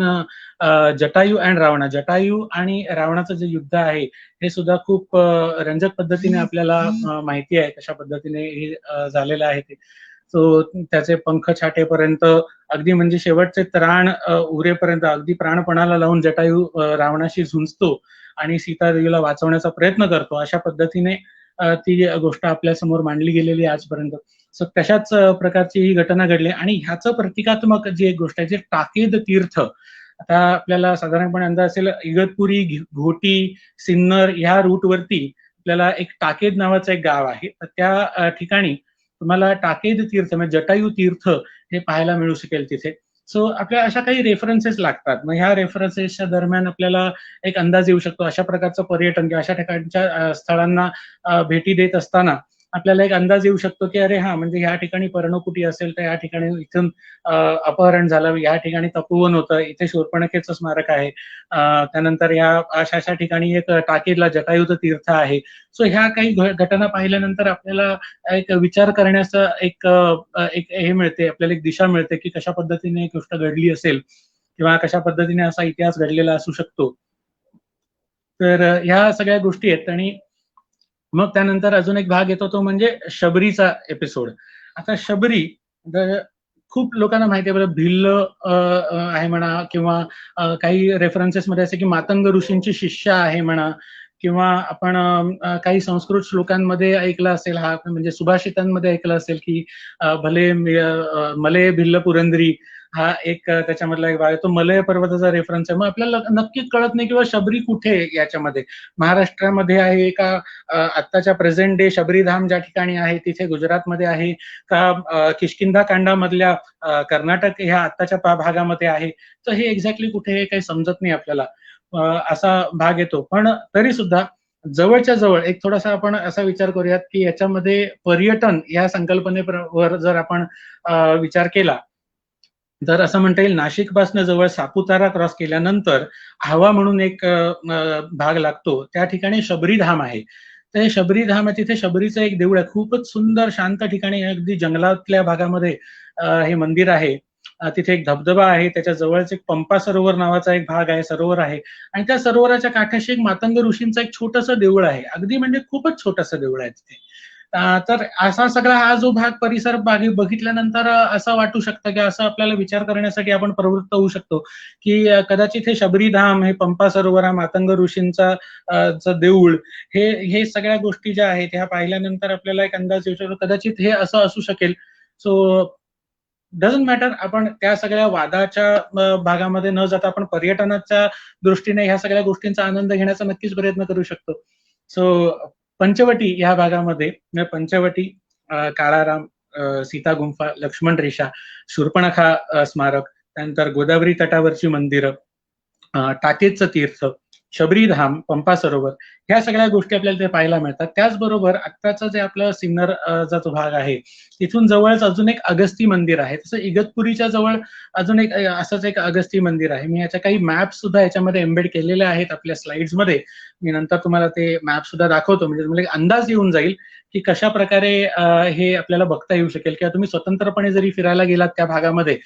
Jatayu and Ravana, Jatayu आणि रावणाचं जे युद्ध आहे हे सुद्धा खूप रंजक पद्धतीने आपल्याला माहिती आहे कशा पद्धतीने हे झालेलं आहे ते. सो त्याचे पंख छाटेपर्यंत, अगदी म्हणजे शेवटचे त्राण उरेपर्यंत, अगदी प्राणपणाला लावून जटायू रावणाशी झुंजतो आणि सीतादेवीला वाचवण्याचा प्रयत्न करतो. अशा पद्धतीने ती गोष्ट आपल्या समोर मांडली गेलेली आहे आजपर्यंत. सो तशाच प्रकारची ही घटना घडली. आणि ह्याचं प्रतिकात्मक जी एक गोष्ट आहे, जे टाकेद तीर्थ, आता आपल्याला साधारणपणे अंदाज असेल, इगतपुरी, घोटी, सिन्नर ह्या रूटवरती आपल्याला एक टाकेद नावाचं एक गाव आहे. तर त्या ठिकाणी तुम्हाला टाकेद तीर्थ म्हणजे जटायू तीर्थ हे पाहायला मिळू शकेल तिथे. सो आपल्या अशा काही रेफरन्सेस लागतात. मग ह्या रेफरन्सेसच्या दरम्यान आपल्याला एक अंदाज येऊ शकतो अशा प्रकारचं पर्यटन किंवा अशा ठिकाणच्या स्थळांना भेटी देत असताना आपल्याला एक अंदाज येऊ शकतो की अरे हा, म्हणजे ह्या ठिकाणी पर्णकुटी असेल तर या ठिकाणी इथून अपहरण झालं, या ठिकाणी तपोवन होतं, इथे शूर्पणखेचं स्मारक आहे, त्यानंतर या अशा अशा ठिकाणी एक टाकीला जटायूचं तीर्थ आहे. सो ह्या काही घटना पाहिल्यानंतर आपल्याला एक विचार करण्याचं एक हे मिळते, आपल्याला एक दिशा मिळते की कशा पद्धतीने एक गोष्ट घडली असेल किंवा कशा पद्धतीने असा इतिहास घडलेला असू शकतो. तर ह्या सगळ्या गोष्टी आहेत. आणि मग त्यानंतर अजून एक भाग येतो तो म्हणजे शबरीचा एपिसोड. आता शबरी खूप लोकांना माहिती आहे बरं, भिल्ल आहे म्हणा किंवा काही रेफरन्सेस मध्ये असे की मातंग ऋषींची शिष्य आहे म्हणा, किंवा आपण काही संस्कृत श्लोकांमध्ये ऐकलं असेल, हा म्हणजे सुभाषितांमध्ये ऐकलं असेल की मले भिल्ल पुरंदरी, हा एक त्याच्यामधला एक भाग आहे. तो मलय पर्वताचा रेफरन्स आहे. मग आपल्याला नक्कीच कळत नाही किंवा शबरी कुठे आहे याच्यामध्ये, महाराष्ट्रामध्ये आहे का, आत्ताच्या प्रेझेंट डे शबरीधाम ज्या ठिकाणी आहे तिथे गुजरातमध्ये आहे का, किष्किंधा कांडामधल्या कर्नाटक ह्या आत्ताच्या भागामध्ये आहे. तर हे एक्झॅक्टली कुठे आहे काही समजत नाही आपल्याला. असा भाग येतो. पण तरी सुद्धा जवळच्या जवळ एक थोडासा आपण असा विचार करूयात की याच्यामध्ये पर्यटन या संकल्पनेवर जर आपण विचार केला तर असं म्हणता येईल, नाशिक पासून जवळ सापुतारा क्रॉस केल्यानंतर आव्हा म्हणून एक भाग लागतो, त्या ठिकाणी शबरी धाम आहे. तर हे शबरी धाम आहे, तिथे शबरीचं एक देऊळ आहे, खूपच सुंदर शांत ठिकाणी, अगदी जंगलातल्या भागामध्ये हे मंदिर आहे. तिथे एक धबधबा आहे, त्याच्या जवळच एक पंपा सरोवर नावाचा एक भाग आहे, सरोवर आहे, आणि त्या सरोवराच्या काठाशी एक मातंग ऋषींचं एक छोटंसं देऊळ आहे, अगदी म्हणजे खूपच छोटंसं देऊळ आहे तिथे. तर असा सगळा हा जो भाग परिसर बघितल्यानंतर असं वाटू शकतं की असं आपल्याला विचार करण्यासाठी आपण प्रवृत्त होऊ शकतो की कदाचित हे शबरीधाम, हे पंपा सरोवर, हा मातंग ऋषींचा देऊळ, हे सगळ्या गोष्टी ज्या आहेत ह्या पाहिल्यानंतर आपल्याला एक अंदाज येऊ शकतो कदाचित हे असं असू शकेल. सो डझंट मॅटर, आपण त्या सगळ्या वादाच्या भागामध्ये न जाता आपण पर्यटनाच्या दृष्टीने ह्या सगळ्या गोष्टींचा आनंद घेण्याचा नक्कीच प्रयत्न करू शकतो. सो पंचवटी या भागामध्ये पंचवटी, काळाराम, सीता गुंफा, लक्ष्मण रेषा, शूर्पणखा स्मारक, त्यानंतर गोदावरी तटावरची मंदिरं, टाकेचं तीर्थ, शबरीधाम, पंपा सरोवर, ह्या सगळ्या गोष्टी आपल्याला ते पाहायला मिळतात. त्याचबरोबर आत्ताचं जे आपलं सिन्नर चा जो भाग आहे तिथून जवळच अजून एक अगस्ती मंदिर आहे. तसं इगतपुरीच्या जवळ अजून एक असंच एक अगस्ती मंदिर आहे. मी याच्या काही मॅप सुद्धा याच्यामध्ये एम्बेड केलेले आहेत आपल्या स्लाइड्स मध्ये. मी नंतर तुम्हाला ते मॅप सुद्धा दाखवतो, म्हणजे तुम्हाला एक अंदाज येऊन जाईल की कशा प्रकारे हे आपल्याला बघता येऊ शकेल, किंवा तुम्ही स्वतंत्रपणे जरी फिरायला गेलात त्या भागामध्ये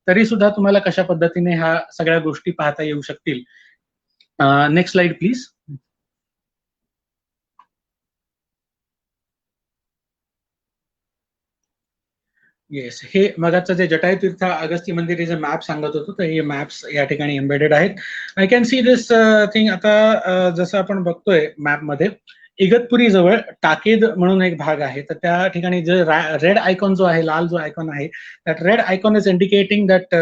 तरी सुद्धा तुम्हाला कशा पद्धतीने ह्या सगळ्या गोष्टी पाहता येऊ शकतील. Next slide please. येस, हे मगाचं जे जटायूतीर्थ अगस्ती मंदिर हे जे मॅप सांगत होतो, तर हे मॅप्स या ठिकाणी एम्बेडेड आहेत. I can see this thing. आता जसं आपण बघतोय मॅपमध्ये, इगतपुरी जवळ टाकेद म्हणून एक भाग आहे, तर त्या ठिकाणी जे रेड आयकॉन जो आहे, लाल जो आयकॉन आहे, that red icon is indicating that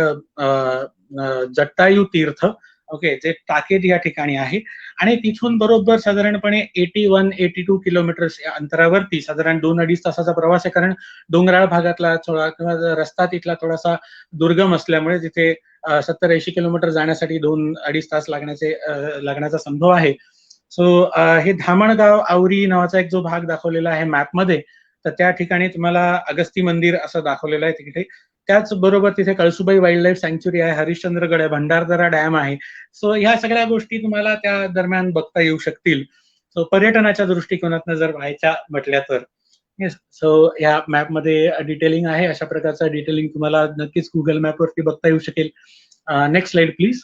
Jatayu Tirth, okay, जे टाकेद या ठिकाणी आहे. आणि तिथून बरोबर साधारणपणे 81-82 किलोमीटर्स या अंतरावरती साधारण 2-2.5 तासाचा प्रवास आहे, कारण डोंगराळ भागातला थोडा किंवा रस्ता तिथला थोडासा दुर्गम असल्यामुळे तिथे 70-80 किलोमीटर जाण्यासाठी 2-2.5 तास लागण्याचा संभव आहे. सो हे धामणगाव आवरी नावाचा एक जो भाग दाखवलेला आहे मॅपमध्ये, तर त्या ठिकाणी तुम्हाला अगस्ती मंदिर असं दाखवलेलं आहे तिथे. त्याचबरोबर तिथे कळसुबाई वाईल्ड लाईफ सँक्च्युरी आहे, हरिश्चंद्रगड आहे, भंडारदरा डॅम आहे. सो ह्या सगळ्या गोष्टी तुम्हाला त्या दरम्यान बघता येऊ शकतील. सो पर्यटनाच्या दृष्टिकोनातून जर व्हायच्या म्हटल्या तर येस. सो या मॅपमध्ये डिटेलिंग आहे, अशा प्रकारचं डिटेलिंग तुम्हाला नक्कीच गुगल मॅपवरती बघता येऊ शकेल. Next slide please.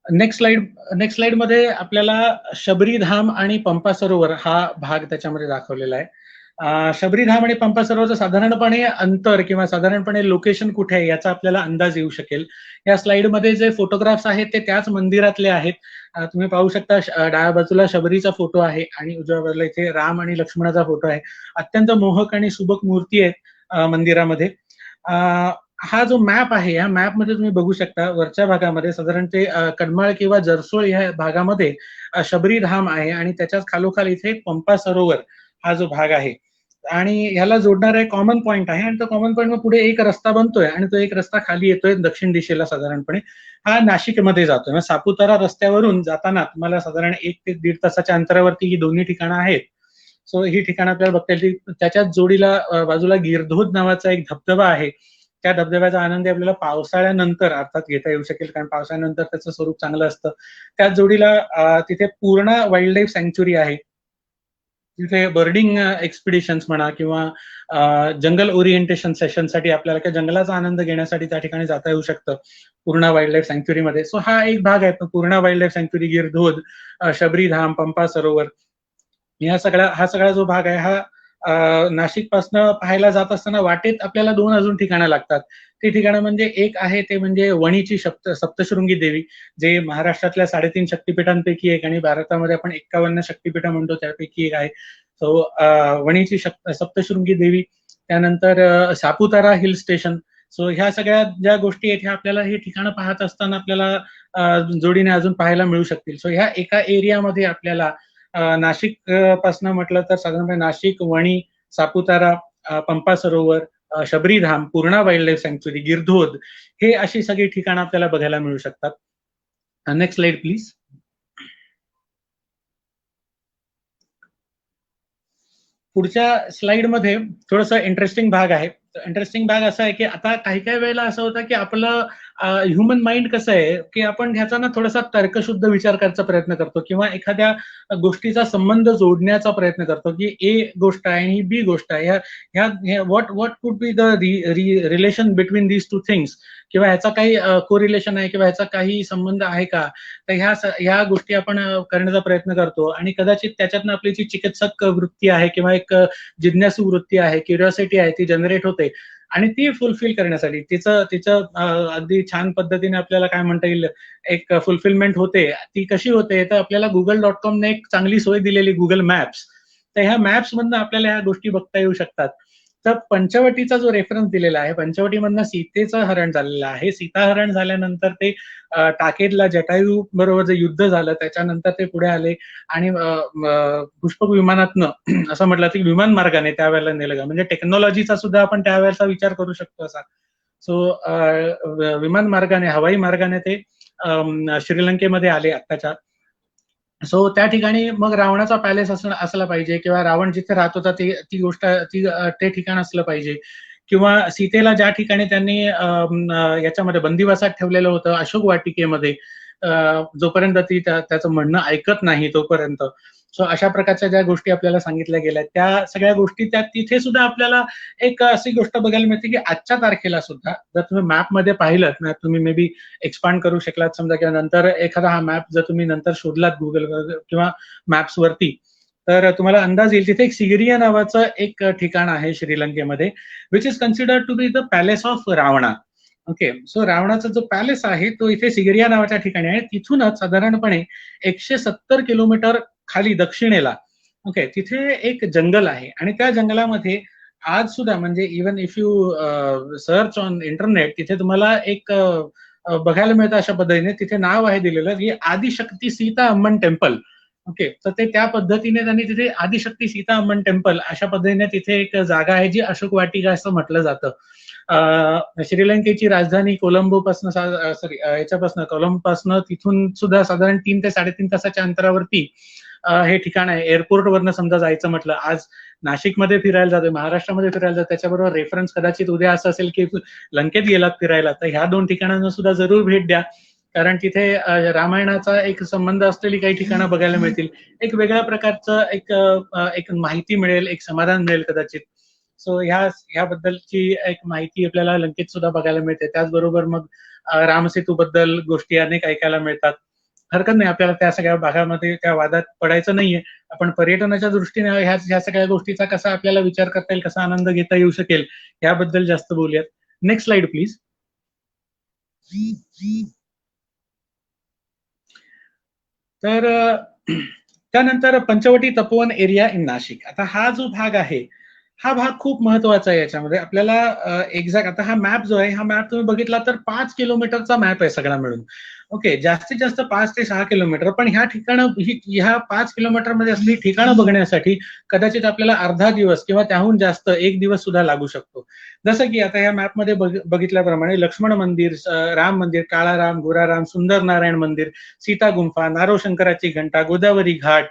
Next slide मध्ये आपल्याला शबरीधाम आणि पंपा सरोवर हा भाग त्याच्यामध्ये दाखवलेला आहे. शबरीधाम आणि पंपा सरोवरचं साधारणपणे अंतर किंवा साधारणपणे लोकेशन कुठे आहे याचा आपल्याला अंदाज येऊ शकेल. या स्लाइडमध्ये जे फोटोग्राफ्स आहेत ते त्याच मंदिरातले आहेत. तुम्ही पाहू शकता, डाव्या बाजूला शबरीचा फोटो आहे आणि उजव्या बाजूला इथे राम आणि लक्ष्मणाचा फोटो आहे. अत्यंत मोहक आणि सुबक मूर्ती आहेत मंदिरामध्ये. हा जो मॅप आहे, या मॅपमध्ये तुम्ही बघू शकता वरच्या भागामध्ये साधारण ते कनमाळ किंवा जरसोळ या भागामध्ये शबरीधाम आहे, आणि त्याच्याच खालोखाल इथे पंपा सरोवर हा जो भाग आहे आणि ह्याला जोडणारा एक कॉमन पॉईंट आहे आणि तो कॉमन पॉईंट मग पुढे एक रस्ता बनतोय आणि तो एक रस्ता खाली येतोय दक्षिण दिशेला साधारणपणे, हा नाशिकमध्ये जातोय. मग सापुतारा रस्त्यावरून जाताना तुम्हाला साधारण 1 ते 1.5 तासाच्या अंतरावरती ही दोन्ही ठिकाणं आहेत. सो ही ठिकाणं आपल्याला बघता येईल. त्याच्याच जोडीला बाजूला गिरधोद नावाचा एक धबधबा आहे. त्या धबधब्याचा आनंद आपल्याला पावसाळ्यानंतर अर्थात घेता येऊ शकेल, कारण पावसाळ्यानंतर त्याचं स्वरूप चांगलं असतं. त्याच जोडीला तिथे पूर्णा वाईल्ड लाईफ सँक्च्युरी आहे. तिथे बर्डिंग एक्सपिडिशन्स म्हणा किंवा जंगल ओरिएंटेशन सेशनसाठी आपल्याला किंवा जंगलाचा आनंद घेण्यासाठी त्या ठिकाणी जाता येऊ शकतं पूर्णा वाईल्ड लाईफ सँक्च्युरीमध्ये. सो हा एक भाग आहे पूर्णा वाईल्ड लाईफ सँक्च्युरी, गिरधोद, शबरीधाम, पंपा सरोवर, हा सगळा जो भाग आहे हा नाशिक पासनं पाहायला जात असताना वाटेत आपल्याला 2 अजून ठिकाणं लागतात. ती ठिकाणं म्हणजे एक आहे ते म्हणजे वणीची सप्तशृंगी देवी, जे महाराष्ट्रातल्या 3.5 शक्तिपीठांपैकी एक आणि भारतामध्ये आपण 51 शक्तिपीठं म्हणतो त्यापैकी एक आहे. सो वणीची सप्तशृंगी देवी, त्यानंतर सापुतारा हिल स्टेशन. सो ह्या सगळ्या ज्या गोष्टी आहेत ह्या आपल्याला हे ठिकाणं पाहत असताना आपल्याला जोडीने अजून पाहायला मिळू शकतील. सो ह्या एका एरियामध्ये आपल्याला नाशिक पासनं म्हटलं तर साधारणपणे नाशिक, वणी, सापुतारा, पंपा सरोवर, शबरीधाम, पूर्णा वाईल्ड लाईफ सँक्च्युरी, गिरधोद, हे अशी सगळी ठिकाणं आपल्याला बघायला मिळू शकतात. Next slide please. पुढच्या स्लाइडमध्ये थोडंसं इंटरेस्टिंग भाग आहे. इंटरेस्टिंग भाग असा आहे की आता काही काही वेळेला असं होतं की आपलं ह्युमन माइंड कसं आहे की आपण ह्याचा ना थोडासा तर्कशुद्ध विचार करायचा प्रयत्न करतो किंवा एखाद्या गोष्टीचा संबंध जोडण्याचा प्रयत्न करतो की ए गोष्ट आहे आणि ही बी गोष्ट आहे. ह्या what what could be the relation between these two things, किंवा ह्याचा काही कोरिलेशन आहे किंवा ह्याचा काही संबंध आहे का. तर ह्या गोष्टी आपण करण्याचा प्रयत्न करतो आणि कदाचित त्याच्यातनं आपली जी चिकित्सक वृत्ती आहे किंवा एक जिज्ञासू वृत्ती आहे, क्युरिओसिटी आहे, ती जनरेट होते आणि ती फुलफिल करण्यासाठी तिचं अगदी छान पद्धतीने आपल्याला काय म्हणता येईल एक फुलफिलमेंट होते. ती कशी होते तर आपल्याला Google.com ने एक चांगली सोय दिलेली गुगल मॅप्स. तर ह्या मॅप्स मधनं आपल्याला ह्या गोष्टी बघता येऊ शकतात. तर पंचवटीचा जो रेफरन्स दिलेला आहे, पंचवटीमधनं सीतेचं हरण झालेलं आहे. सीता हरण झाल्यानंतर ते टाकेदला जटायू बरोबर जे युद्ध झालं त्याच्यानंतर ते पुढे आले आणि पुष्पक विमानातनं असं म्हटलं की विमान मार्गाने त्यावेळेला नेलं गेलं. म्हणजे टेक्नॉलॉजीचा सुद्धा आपण त्यावेळेचा विचार करू शकतो असा. सो विमान मार्गाने, हवाई मार्गाने ते श्रीलंकेमध्ये आले आत्ताच्या. सो त्या ठिकाणी मग रावणाचा पॅलेस असला पाहिजे किंवा रावण जिथे राहत होता ती गोष्ट ते ठिकाण असलं पाहिजे किंवा सीतेला ज्या ठिकाणी त्यांनी याच्यामध्ये बंदिवासात ठेवलेलं होतं अशोक वाटिकेमध्ये, जोपर्यंत ती त्याचं म्हणणं ऐकत नाही तोपर्यंत. सो अशा प्रकारच्या ज्या गोष्टी आपल्याला सांगितल्या गेल्या त्या सगळ्या गोष्टी त्या तिथे सुद्धा आपल्याला एक अशी गोष्ट बघायला मिळते की आजच्या तारखेला सुद्धा जर तुम्ही मॅपमध्ये पाहिलं, मॅप तुम्ही मे बी एक्सपांड करू शकलात समजा किंवा नंतर एखादा हा मॅप जर तुम्ही नंतर शोधलात गुगलवर किंवा मॅप्स वरती, तर तुम्हाला अंदाज येईल तिथे एक सिगिरिया नावाचं एक ठिकाण आहे श्रीलंकेमध्ये, which is considered to be the palace of Ravana. Okay, so रावणाचा जो पॅलेस आहे तो इथे सिगिरिया नावाच्या ठिकाणी आहे. तिथूनच साधारणपणे 170 किलोमीटर खाली दक्षिणेला ओके तिथे एक जंगल आहे आणि त्या जंगलामध्ये आज सुद्धा म्हणजे even if you search on internet तिथे तुम्हाला एक बघायला मिळतं अशा पद्धतीने. तिथे नाव आहे दिलेलं की आदिशक्ती सीता अम्मन टेम्पल. ओके, तर ते त्या पद्धतीने त्यांनी तिथे आदिशक्ती सीता अम्मन टेम्पल अशा पद्धतीने तिथे एक जागा आहे जी अशोक वाटिका असं म्हटलं जातं. श्रीलंकेची राजधानी कोलंबो पासून सॉरी याच्यापासून कोलंबो पासून तिथून सुद्धा साधारण 3 ते 3.5 तासाच्या अंतरावरती हे ठिकाण आहे. एअरपोर्ट वरनं समजा जायचं म्हटलं, आज नाशिकमध्ये फिरायला जातोय, महाराष्ट्रामध्ये फिरायला जातो, त्याच्याबरोबर रेफरन्स कदाचित उद्या असं असेल की लंकेत गेलात फिरायला, तर ह्या 2 ठिकाणांना सुद्धा जरूर भेट द्या. कारण तिथे रामायणाचा एक संबंध असलेली काही ठिकाणं बघायला मिळतील. एक वेगळ्या प्रकारचं एक माहिती मिळेल, एक समाधान मिळेल कदाचित. सो ह्याबद्दलची एक माहिती आपल्याला लंकेत सुद्धा बघायला मिळते. त्याचबरोबर मग रामसेतू बद्दल गोष्टी अनेक ऐकायला मिळतात. हरकत नाही, आपल्याला त्या सगळ्या भागामध्ये त्या वादात पडायचं नाहीये. आपण पर्यटनाच्या दृष्टीने ह्या सगळ्या गोष्टीचा कसा आपल्याला विचार करता येईल, कसा आनंद घेता येऊ शकेल याबद्दल जास्त बोलूयात. Next slide please. तर त्यानंतर पंचवटी तपोवन एरिया इन नाशिक. आता हा जो भाग आहे हा भाग खूप महत्वाचा आहे याच्यामध्ये. आपल्याला एक्झॅक्ट आता हा मॅप जो आहे, हा मॅप तुम्ही बघितला तर 5 किलोमीटरचा मॅप आहे सगळा मिळून. ओके, जास्तीत जास्त 5 ते 6 किलोमीटर. पण ह्या ठिकाणं ह्या 5 किलोमीटरमध्ये असलेली ठिकाणं बघण्यासाठी कदाचित आपल्याला अर्धा दिवस किंवा त्याहून जास्त 1 दिवस सुद्धा लागू शकतो. जसं की आता या मॅपमध्ये बघितल्याप्रमाणे लक्ष्मण मंदिर, राम मंदिर, काळा राम, गोरा राम, सुंदर नारायण मंदिर, सीता गुंफा, नारो शंकराची घंटा, गोदावरी घाट,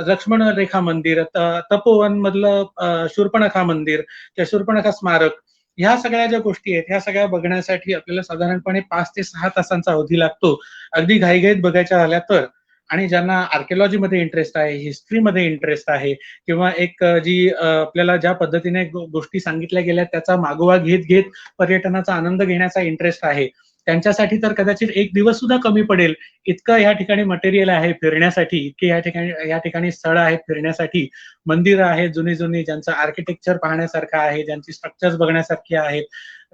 लक्ष्मण रेखा मंदिर, तपोवन मधलं शूर्पणखा मंदिर, त्या शूर्पणखा स्मारक, ह्या सगळ्या ज्या गोष्टी आहेत ह्या सगळ्या बघण्यासाठी आपल्याला साधारणपणे 5 ते 6 तासांचा अवधी लागतो, अगदी घाईघाईत बघायच्या झाल्या तर. आणि ज्यांना आर्किओलॉजीमध्ये इंटरेस्ट आहे, हिस्ट्रीमध्ये इंटरेस्ट आहे, किंवा एक जी आपल्याला ज्या पद्धतीने गोष्टी सांगितल्या गेल्या त्याचा मागोवा घेत घेत पर्यटनाचा आनंद घेण्याचा इंटरेस्ट आहे, त्यांच्यासाठी तर कदाचित 1 दिवस सुद्धा कमी पडेल, इतकं या ठिकाणी मटेरियल आहे फिरण्यासाठी, इतके या ठिकाणी स्थळं आहेत फिरण्यासाठी, मंदिरं आहेत जुनी जुनी, ज्यांचं आर्किटेक्चर पाहण्यासारखं आहे, ज्यांची स्ट्रक्चर्स बघण्यासारखी आहेत.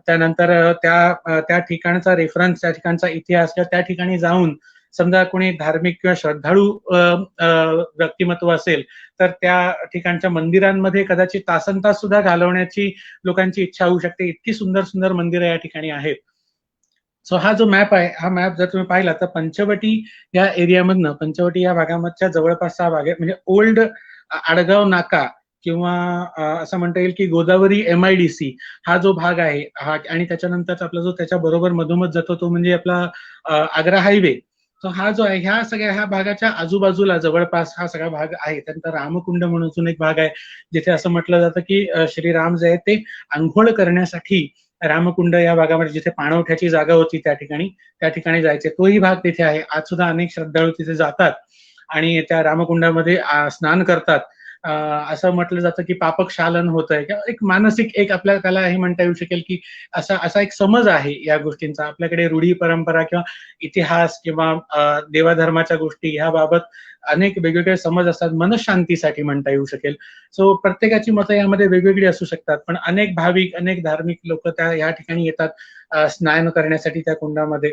त्यानंतर त्या ठिकाणचा रेफरन्स, त्या ठिकाणचा इतिहास, किंवा त्या ठिकाणी जाऊन समजा कोणी धार्मिक किंवा श्रद्धाळू व्यक्तिमत्व असेल तर त्या ठिकाणच्या मंदिरांमध्ये कदाचित तासनतास सुद्धा घालवण्याची लोकांची इच्छा होऊ शकते, इतकी सुंदर सुंदर मंदिरं या ठिकाणी आहेत. सो हा जो मॅप आहे, हा मॅप जर तुम्ही पाहिला तर पंचवटी या एरियामधनं, पंचवटी या भागामधच्या जवळपासचा भाग आहे, म्हणजे ओल्ड आडगाव नाका किंवा असं म्हणता येईल की गोदावरी MIDC हा जो भाग आहे हा, आणि त्याच्यानंतर आपला जो त्याच्या बरोबर मधोमध जातो तो म्हणजे आपला आग्रा हायवे. तो हा जो आहे ह्या भागाच्या आजूबाजूला जवळपास हा सगळा भाग आहे. त्यानंतर रामकुंड म्हणून अजून एक भाग आहे, जिथे असं म्हटलं जातं की श्रीराम जे आहे ते आंघोळ करण्यासाठी रामकुंड या भागामध्ये, जिथे पाणवठ्याची जागा होती त्या ठिकाणी जायचे, तोही भाग तिथे आहे. आज सुद्धा अनेक श्रद्धाळू तिथे जातात आणि त्या रामकुंडामध्ये स्नान करतात. असं म्हटलं जातं की पापक्षालन होत आहे, किंवा एक मानसिक एक आपल्याला त्याला हे म्हणता येऊ शकेल की असा असा एक समज आहे या गोष्टींचा. आपल्याकडे रूढी परंपरा किंवा इतिहास किंवा देवाधर्माच्या गोष्टी ह्याबाबत अनेक वेगवेगळे समज असतात, मनशांतीसाठी म्हणता येऊ शकेल. सो प्रत्येकाची मतं यामध्ये वेगवेगळी असू शकतात, पण अनेक भाविक, अनेक धार्मिक लोक त्या या ठिकाणी येतात स्नान करण्यासाठी त्या कुंडामध्ये.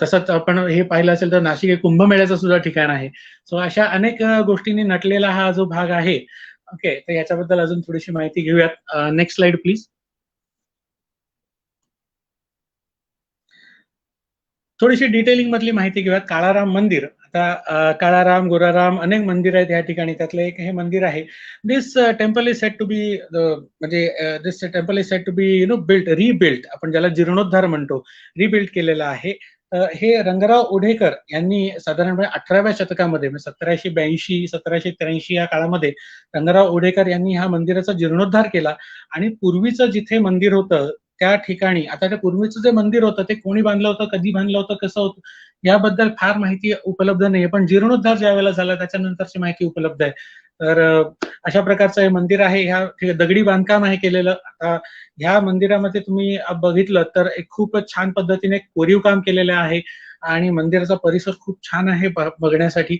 तसंच आपण हे पाहिलं असेल तर नाशिक हे कुंभमेळ्याचं सुद्धा ठिकाण आहे. सो अशा अनेक गोष्टींनी नटलेला हा जो भाग आहे. ओके, तर याच्याबद्दल अजून थोडीशी माहिती घेऊयात. Next slide please. थोडीशी डिटेलिंग मधली माहिती घेऊयात. काळाराम मंदिर, आता काळाराम, गोराराम अनेक मंदिर आहेत या ठिकाणी. त्यातलं एक हे मंदिर आहे. This temple is said to be, म्हणजे this temple is said to be built, rebuilt, आपण ज्याला जीर्णोद्धार म्हणतो, रिबिल्ट केलेलं आहे. हे रंगराव ओढेकर यांनी साधारणपणे 18व्या शतकामध्ये, 1782 1783 या काळामध्ये रंगराव ओढेकर यांनी ह्या मंदिराचा जीर्णोद्धार केला. आणि पूर्वीचं जिथे मंदिर होतं त्या ठिकाणी, आता त्या पूर्वीचं जे मंदिर होतं ते कोणी बांधलं होतं, कधी बांधलं होतं, कसं होतं, याबद्दल फार माहिती उपलब्ध नाहीये. पण जीर्णोद्धार ज्या वेळेला झाला त्याच्यानंतरची माहिती उपलब्ध आहे. तर अशा प्रकारचं हे मंदिर आहे. ह्या दगडी बांधकाम आहे केलेलं. आता ह्या मंदिरामध्ये तुम्ही बघितलं तर एक खूपच छान पद्धतीने कोरीव काम केलेलं आहे, आणि मंदिराचा परिसर खूप छान आहे बघण्यासाठी.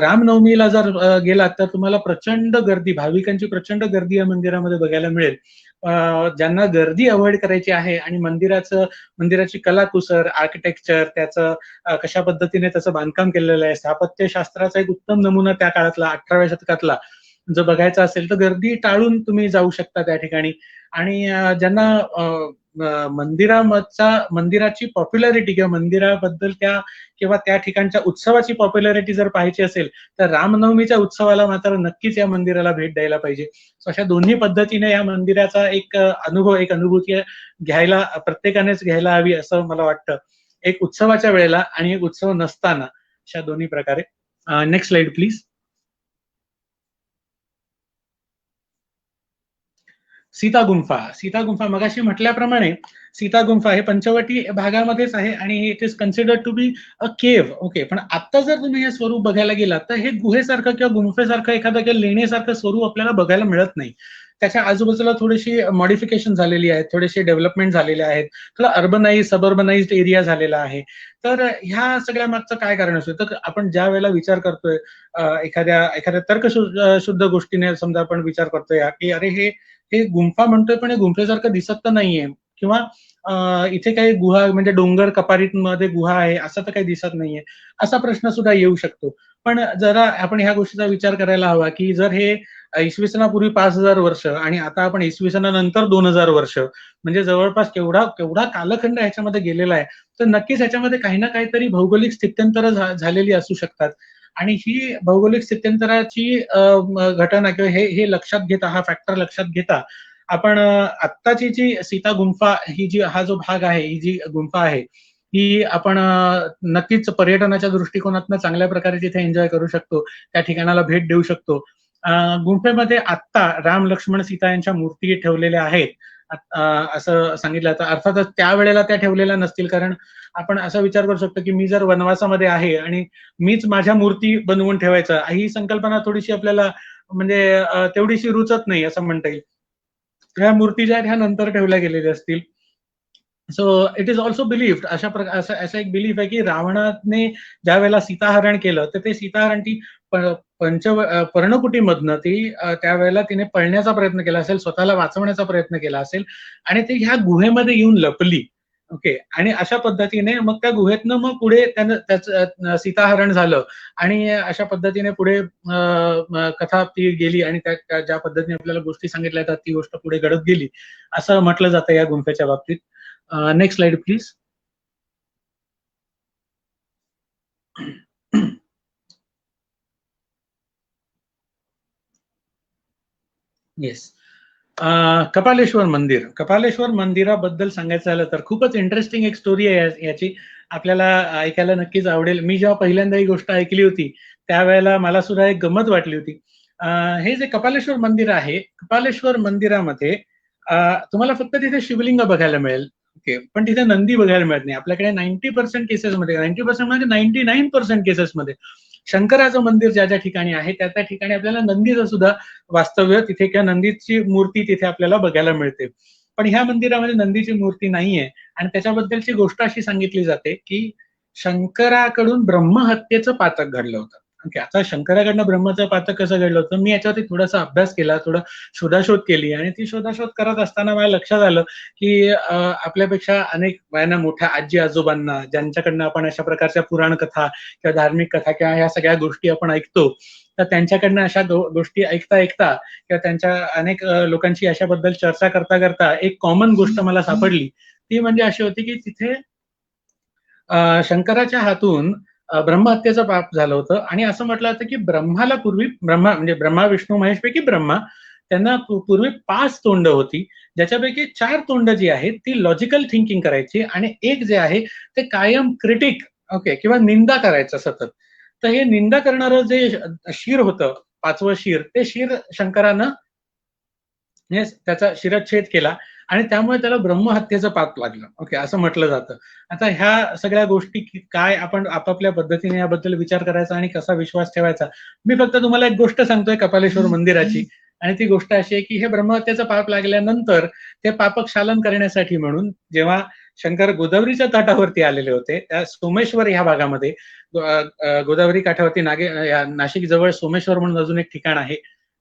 रामनवमीला जर गेलात तर तुम्हाला प्रचंड गर्दी, भाविकांची प्रचंड गर्दी या मंदिरामध्ये बघायला मिळेल. ज्यांना गर्दी अवॉइड करायची आहे आणि मंदिराची कलाकुसर, आर्किटेक्चर, त्याचं कशा पद्धतीने त्याचं बांधकाम केलेलं आहे, स्थापत्यशास्त्राचा एक उत्तम नमुना त्या काळातला 18व्या शतकातला जर बघायचा असेल तर गर्दी टाळून तुम्ही जाऊ शकता त्या ठिकाणी. आणि ज्यांना मंदिराची पॉप्युलॅरिटी किंवा मंदिराबद्दल किंवा त्या ठिकाणच्या उत्सवाची पॉप्युलॅरिटी जर पाहायची असेल तर रामनवमीच्या उत्सवाला मात्र नक्कीच या मंदिराला भेट द्यायला पाहिजे. अशा दोन्ही पद्धतीने या मंदिराचा एक अनुभूती प्रत्येकानेच घ्यायला हवी असं मला वाटतं, एक उत्सवाच्या वेळेला आणि एक उत्सव नसताना, अशा दोन्ही प्रकारे. Next slide please. सीता गुंफा मगाशी म्हटल्याप्रमाणे सीता गुंफा हे पंचवटी भागामध्येच आहे आणि it is considered to be a cave. Okay, पण आता जर तुम्ही हे स्वरूप बघायला गेलात तर हे गुहेसारखं किंवा गुंफेसारखं एखादं किंवा लेण्यासारखं स्वरूप आपल्याला बघायला मिळत नाही. त्याच्या आजूबाजूला थोडीशी मॉडिफिकेशन झालेली आहे, थोडेसे डेव्हलपमेंट झालेले आहेत, थोडा सबअर्बनाइज्ड एरिया झालेला आहे. तर ह्या सगळ्या मागचं काय कारण असू, तर आपण ज्या वेळेला विचार करतोय एखाद्या तर्कशुद्ध गोष्टीने समजा आपण विचार करतोय की अरे हे गुंफा म्हणतोय पण हे गुंफेसारखं दिसत तर नाहीये, किंवा इथे काही गुहा म्हणजे डोंगर कपारीमध्ये गुहा आहे असं तर काही दिसत नाहीये, असा प्रश्न सुद्धा येऊ शकतो. पण जरा आपण ह्या गोष्टीचा विचार करायला हवा की जर हे इसवी सनापूर्वी 5,000 वर्ष आणि आता आपण इसवी सनानंतर 2,000 वर्ष, म्हणजे जवळपास केवढा केवढा कालखंड ह्याच्यामध्ये गेलेला आहे. तर नक्कीच ह्याच्यामध्ये काही ना काहीतरी भौगोलिक स्थित्यंतर झालेली असू शकतात. आणि ही भौगोलिक स्थित्यंतराची घटना किंवा हे लक्षात घेता, हा फॅक्टर लक्षात घेता आपण आत्ताची जी सीता गुंफा, ही जी हा जो भाग आहे, ही जी गुंफा आहे, ही आपण नक्कीच पर्यटनाच्या दृष्टिकोनातून चांगल्या प्रकारे तिथे एन्जॉय करू शकतो, त्या ठिकाणाला भेट देऊ शकतो. गुंफेमध्ये आत्ता राम, लक्ष्मण, सीता यांच्या मूर्ती ठेवलेल्या आहेत असं सांगितलं जातं. अर्थातच त्यावेळेला त्या तेवढलेल्या नसतील, कारण आपण असा विचार करू शकतो की मी जर वनवासामध्ये आहे आणि मीच माझ्या मूर्ती बनवून ठेवायचं, ही संकल्पना थोडीशी आपल्याला म्हणजे तेवढीशी रुचत नाही असं म्हणता येईल. ह्या मूर्ती ज्या आहेत ह्या नंतर ठेवल्या गेलेल्या असतील. So it is also believed, असा एक बिलीफ आहे की रावणाने ज्या वेळेला सीताहरण केलं, तर ते सीताहरण ती पर्णकुटीमधनं ती त्यावेळेला तिने पळण्याचा प्रयत्न केला असेल, स्वतःला वाचवण्याचा प्रयत्न केला असेल आणि ती ह्या गुहेमध्ये येऊन लपली. ओके, आणि अशा पद्धतीने मग त्या गुहेतनं मग पुढे त्यानं त्याचं सीताहरण झालं आणि अशा पद्धतीने पुढे कथा ती गेली आणि ज्या पद्धतीने आपल्याला गोष्टी सांगितल्या जातात ती गोष्ट पुढे घडत गेली असं म्हटलं जातं या गुंफेच्या बाबतीत. Next slide please. Yes. Kapaleshwar मंदिर. कपालेश्वर मंदिराबद्दल सांगायचं झालं तर खूपच इंटरेस्टिंग एक स्टोरी आहे याची. आपल्याला ऐकायला नक्कीच आवडेल. मी जेव्हा पहिल्यांदा ही गोष्ट ऐकली होती, त्यावेळेला मला सुद्धा एक गंमत वाटली होती. हे जे कपालेश्वर मंदिर आहे, कपालेश्वर मंदिरामध्ये तुम्हाला फक्त तिथे शिवलिंग बघायला मिळेल. ओके, पण तिथे नंदी बघायला मिळत नाही. आपल्याकडे 90% केसेसमध्ये, 90% म्हणजे 99% केसेसमध्ये शंकराचं मंदिर ज्या ज्या ठिकाणी आहे त्या त्या ठिकाणी आपल्याला नंदीचं सुद्धा वास्तव्य तिथे किंवा नंदीची मूर्ती तिथे आपल्याला बघायला मिळते. पण ह्या मंदिरामध्ये नंदीची मूर्ती नाहीये आणि त्याच्याबद्दलची गोष्ट अशी सांगितली जाते की शंकराकडून ब्रह्महत्येचं पातक घडलं होतं. ओके, आता शंकराकडनं ब्रह्माचं पातक कसं घडलं होतं, मी याच्यावरती थोडासा अभ्यास केला, थोडा शोधाशोध केली आणि ती शोधाशोध करत असताना मला लक्षात आलं की आपल्यापेक्षा अनेक वयानं मोठ्या आजी आजोबांना, ज्यांच्याकडनं आपण अशा प्रकारच्या पुराण कथा किंवा धार्मिक कथा किंवा ह्या सगळ्या गोष्टी आपण ऐकतो, तर त्यांच्याकडनं अशा गोष्टी ऐकता ऐकता किंवा त्यांच्या अनेक लोकांची अशाबद्दल चर्चा करता करता एक कॉमन गोष्ट मला सापडली. ती म्हणजे अशी होती की तिथे शंकराच्या हातून ब्रह्महत्येचं पाप झालं होतं आणि असं म्हटलं जातं की ब्रह्माला पूर्वी, ब्रह्मा म्हणजे ब्रह्मा विष्णू महेश पैकी ब्रह्मा, त्यांना पूर्वी 5 तोंड होती, ज्याच्यापैकी 4 तोंड जी आहेत ती लॉजिकल थिंकिंग करायची आणि एक जे आहे ते कायम क्रिटिक, ओके, किंवा निंदा करायचं सतत. तर हे निंदा करणारं जे शिर होतं, 5वं शिर, ते शिर शंकरानं त्याचा शिरच्छेद केला आणि त्यामुळे त्याला ब्रह्महत्येचं पाप लागलं. ओके, असं म्हटलं जातं. आता ह्या सगळ्या गोष्टी काय आपण आपापल्या पद्धतीने याबद्दल विचार करायचा आणि कसा विश्वास ठेवायचा. मी फक्त तुम्हाला एक गोष्ट सांगतोय कपालेश्वर मंदिराची आणि ती गोष्ट अशी आहे की हे ब्रह्महत्येचं पाप लागल्यानंतर ते पापक्षालन करण्यासाठी म्हणून जेव्हा शंकर गोदावरीच्या तटावरती आलेले होते, त्या सोमेश्वर ह्या भागामध्ये, गोदावरी काठावरती नाशिक जवळ सोमेश्वर म्हणून अजून एक ठिकाण आहे,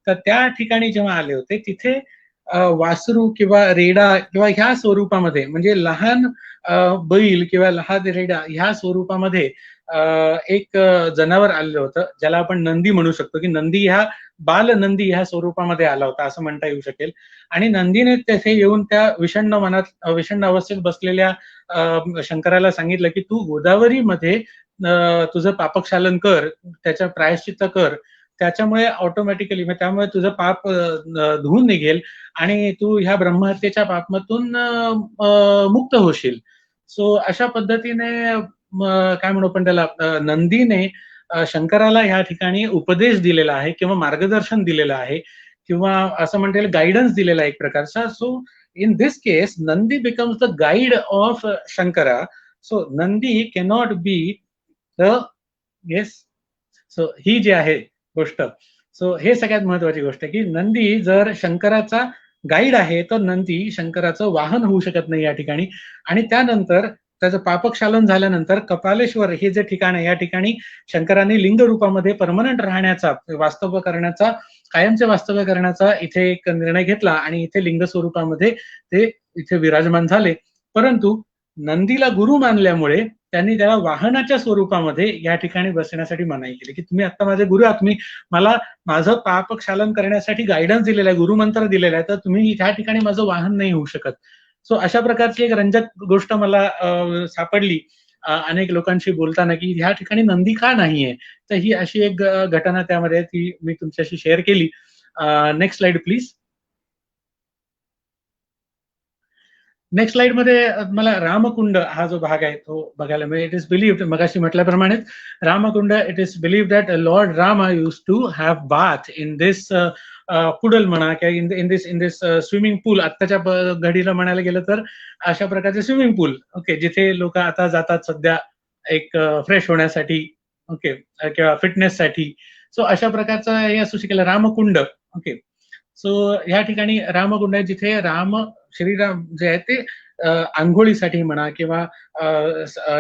तर त्या ठिकाणी जेव्हा आले होते तिथे वासरू किंवा रेडा किंवा ह्या स्वरूपामध्ये, म्हणजे लहान बैल किंवा लहान रेडा ह्या स्वरूपामध्ये एक जनावर आलेलं होतं, ज्याला आपण नंदी म्हणू शकतो, की नंदी ह्या बाल नंदी ह्या स्वरूपामध्ये आला होता असं म्हणता येऊ शकेल. आणि नंदीने तेथे येऊन त्या विषण्ण अवस्थेत बसलेल्या शंकराला सांगितलं की तू गोदावरीमध्ये तुझं पापक्षालन कर, त्याचं प्रायश्चित्त कर, त्याच्यामुळे ऑटोमॅटिकली, त्यामुळे तुझं पाप धुवून निघेल आणि तू ह्या ब्रह्महत्येच्या पापातून मुक्त होशील. सो अशा पद्धतीने काय म्हणू आपण त्याला, नंदीने शंकराला ह्या ठिकाणी उपदेश दिलेला आहे किंवा मार्गदर्शन दिलेलं आहे किंवा असं म्हणता येईल गायडन्स दिलेला आहे एक प्रकारचा. So in this case Nandi becomes the guide of Shankara. So Nandi cannot be the, yes, so ही जी आहे गोष्ट, सो हे सगळ्यात महत्वाची गोष्ट आहे की नंदी जर शंकराचा गाईड आहे तर नंदी शंकराचं वाहन होऊ शकत नाही या ठिकाणी. आणि त्यानंतर त्याचं पापक्षालन झाल्यानंतर कपालेश्वर हे जे ठिकाण आहे, या ठिकाणी शंकरांनी लिंग रूपामध्ये परमनंट राहण्याचा, वास्तव्य करण्याचा, कायमचे वास्तव्य करण्याचा इथे एक निर्णय घेतला आणि इथे लिंग स्वरूपामध्ये ते इथे विराजमान झाले. परंतु नंदीला गुरु मानल्यामुळे त्यांनी त्याला वाहनाच्या स्वरूपामध्ये या ठिकाणी बसण्यासाठी मनाई केली, की तुम्ही आता माझे गुरु आहात, तुम्ही मला माझं पापक्षालन करण्यासाठी गायडन्स दिलेला आहे, गुरुमंत्र दिलेला आहे, तर तुम्ही त्या ठिकाणी माझं वाहन नाही होऊ शकत. सो अशा प्रकारची एक रंजक गोष्ट मला सापडली अनेक लोकांशी बोलताना, की ह्या ठिकाणी नंदी का नाहीये. तर ही अशी एक घटना त्यामध्ये ती मी तुमच्याशी शेअर केली. Next slide please. Next slide मध्ये मला रामकुंड हा जो भाग आहे तो बघायला मिळेल. इट इज बिलीव्ड, मगाशी म्हटल्याप्रमाणे Ramkund, it is believed that lord Rama use to have bath in this puddle म्हणा किंवा इन दिस स्विमिंग पूल. आत्ताच्या घडीला म्हणायला गेलं तर अशा प्रकारचे स्विमिंग पूल, ओके, जिथे लोक आता जातात सध्या एक फ्रेश होण्यासाठी, ओके, किंवा फिटनेससाठी. सो अशा प्रकारचं हे असू शकेल रामकुंड, ओके. सो ह्या ठिकाणी रामकुंड आहे, जिथे श्रीराम जे आहे ते आंघोळीसाठी म्हणा किंवा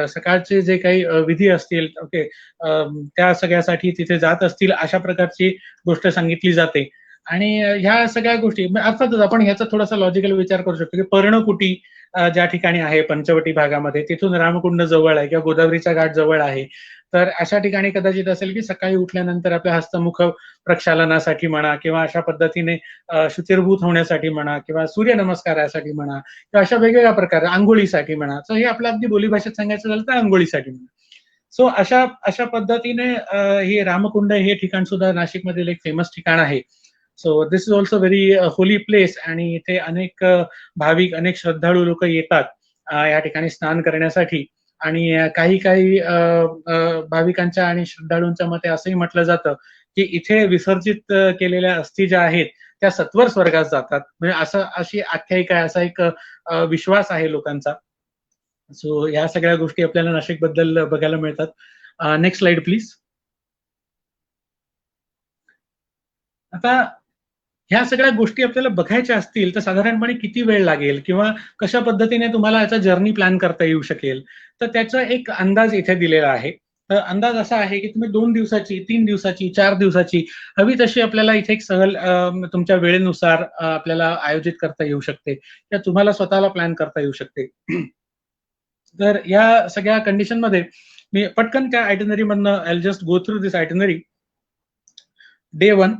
सकाळचे जे काही विधी असतील, ओके, त्या सगळ्यासाठी तिथे जात असतील, अशा प्रकारची गोष्ट सांगितली जाते. आणि ह्या सगळ्या गोष्टी अर्थातच आपण ह्याचा थोडासा लॉजिकल विचार करू शकतो, की पर्णकुटी ज्या ठिकाणी आहे पंचवटी भागामध्ये, तिथून रामकुंड जवळ आहे किंवा गोदावरीचा घाट जवळ आहे. तर अशा ठिकाणी कदाचित असेल की सकाळी उठल्यानंतर आपल्या हस्तमुख प्रक्षालनासाठी म्हणा किंवा अशा पद्धतीने शुचिरभूत होण्यासाठी म्हणा किंवा सूर्यनमस्कारासाठी म्हणा किंवा अशा वेगवेगळ्या प्रकारे आंघोळीसाठी म्हणा. तर हे आपल्या अगदी बोलीभाषेत सांगायचं झालं तर आंघोळीसाठी म्हणा. सो अशा अशा पद्धतीने हे रामकुंड हे ठिकाण सुद्धा नाशिकमधील एक फेमस ठिकाण आहे. So this is also very holy place आणि इथे अनेक भाविक, अनेक श्रद्धाळू लोक येतात या ठिकाणी स्नान करण्यासाठी. आणि काही काही भाविकांच्या आणि श्रद्धाळूंच्या मते असंही म्हटलं जातं की इथे विसर्जित केलेल्या अस्थी ज्या आहेत त्या सत्वर स्वर्गात जातात. म्हणजे असं अशी आख्यायिका आहे, असा एक विश्वास आहे लोकांचा. सो या सगळ्या गोष्टी आपल्याला नाशिक बद्दल बघायला मिळतात. Next slide please. आता ह्या सगळ्या गोष्टी आपल्याला बघायच्या असतील तर साधारणपणे किती वेळ लागेल किंवा कशा पद्धतीने तुम्हाला याचा जर्नी प्लॅन करता येऊ शकेल, तर त्याचा एक अंदाज इथे दिलेला आहे. तर अंदाज असा आहे की तुम्ही 2 दिवसाची, 3 दिवसाची, 4 दिवसाची हवी तशी आपल्याला इथे एक सहल तुमच्या वेळेनुसार आपल्याला आयोजित करता येऊ शकते किंवा तुम्हाला स्वतःला प्लॅन करता येऊ शकते. तर या सगळ्या कंडिशनमध्ये मी पटकन त्या आयटिनरी मधनं I just go through this itinerary. Day 1,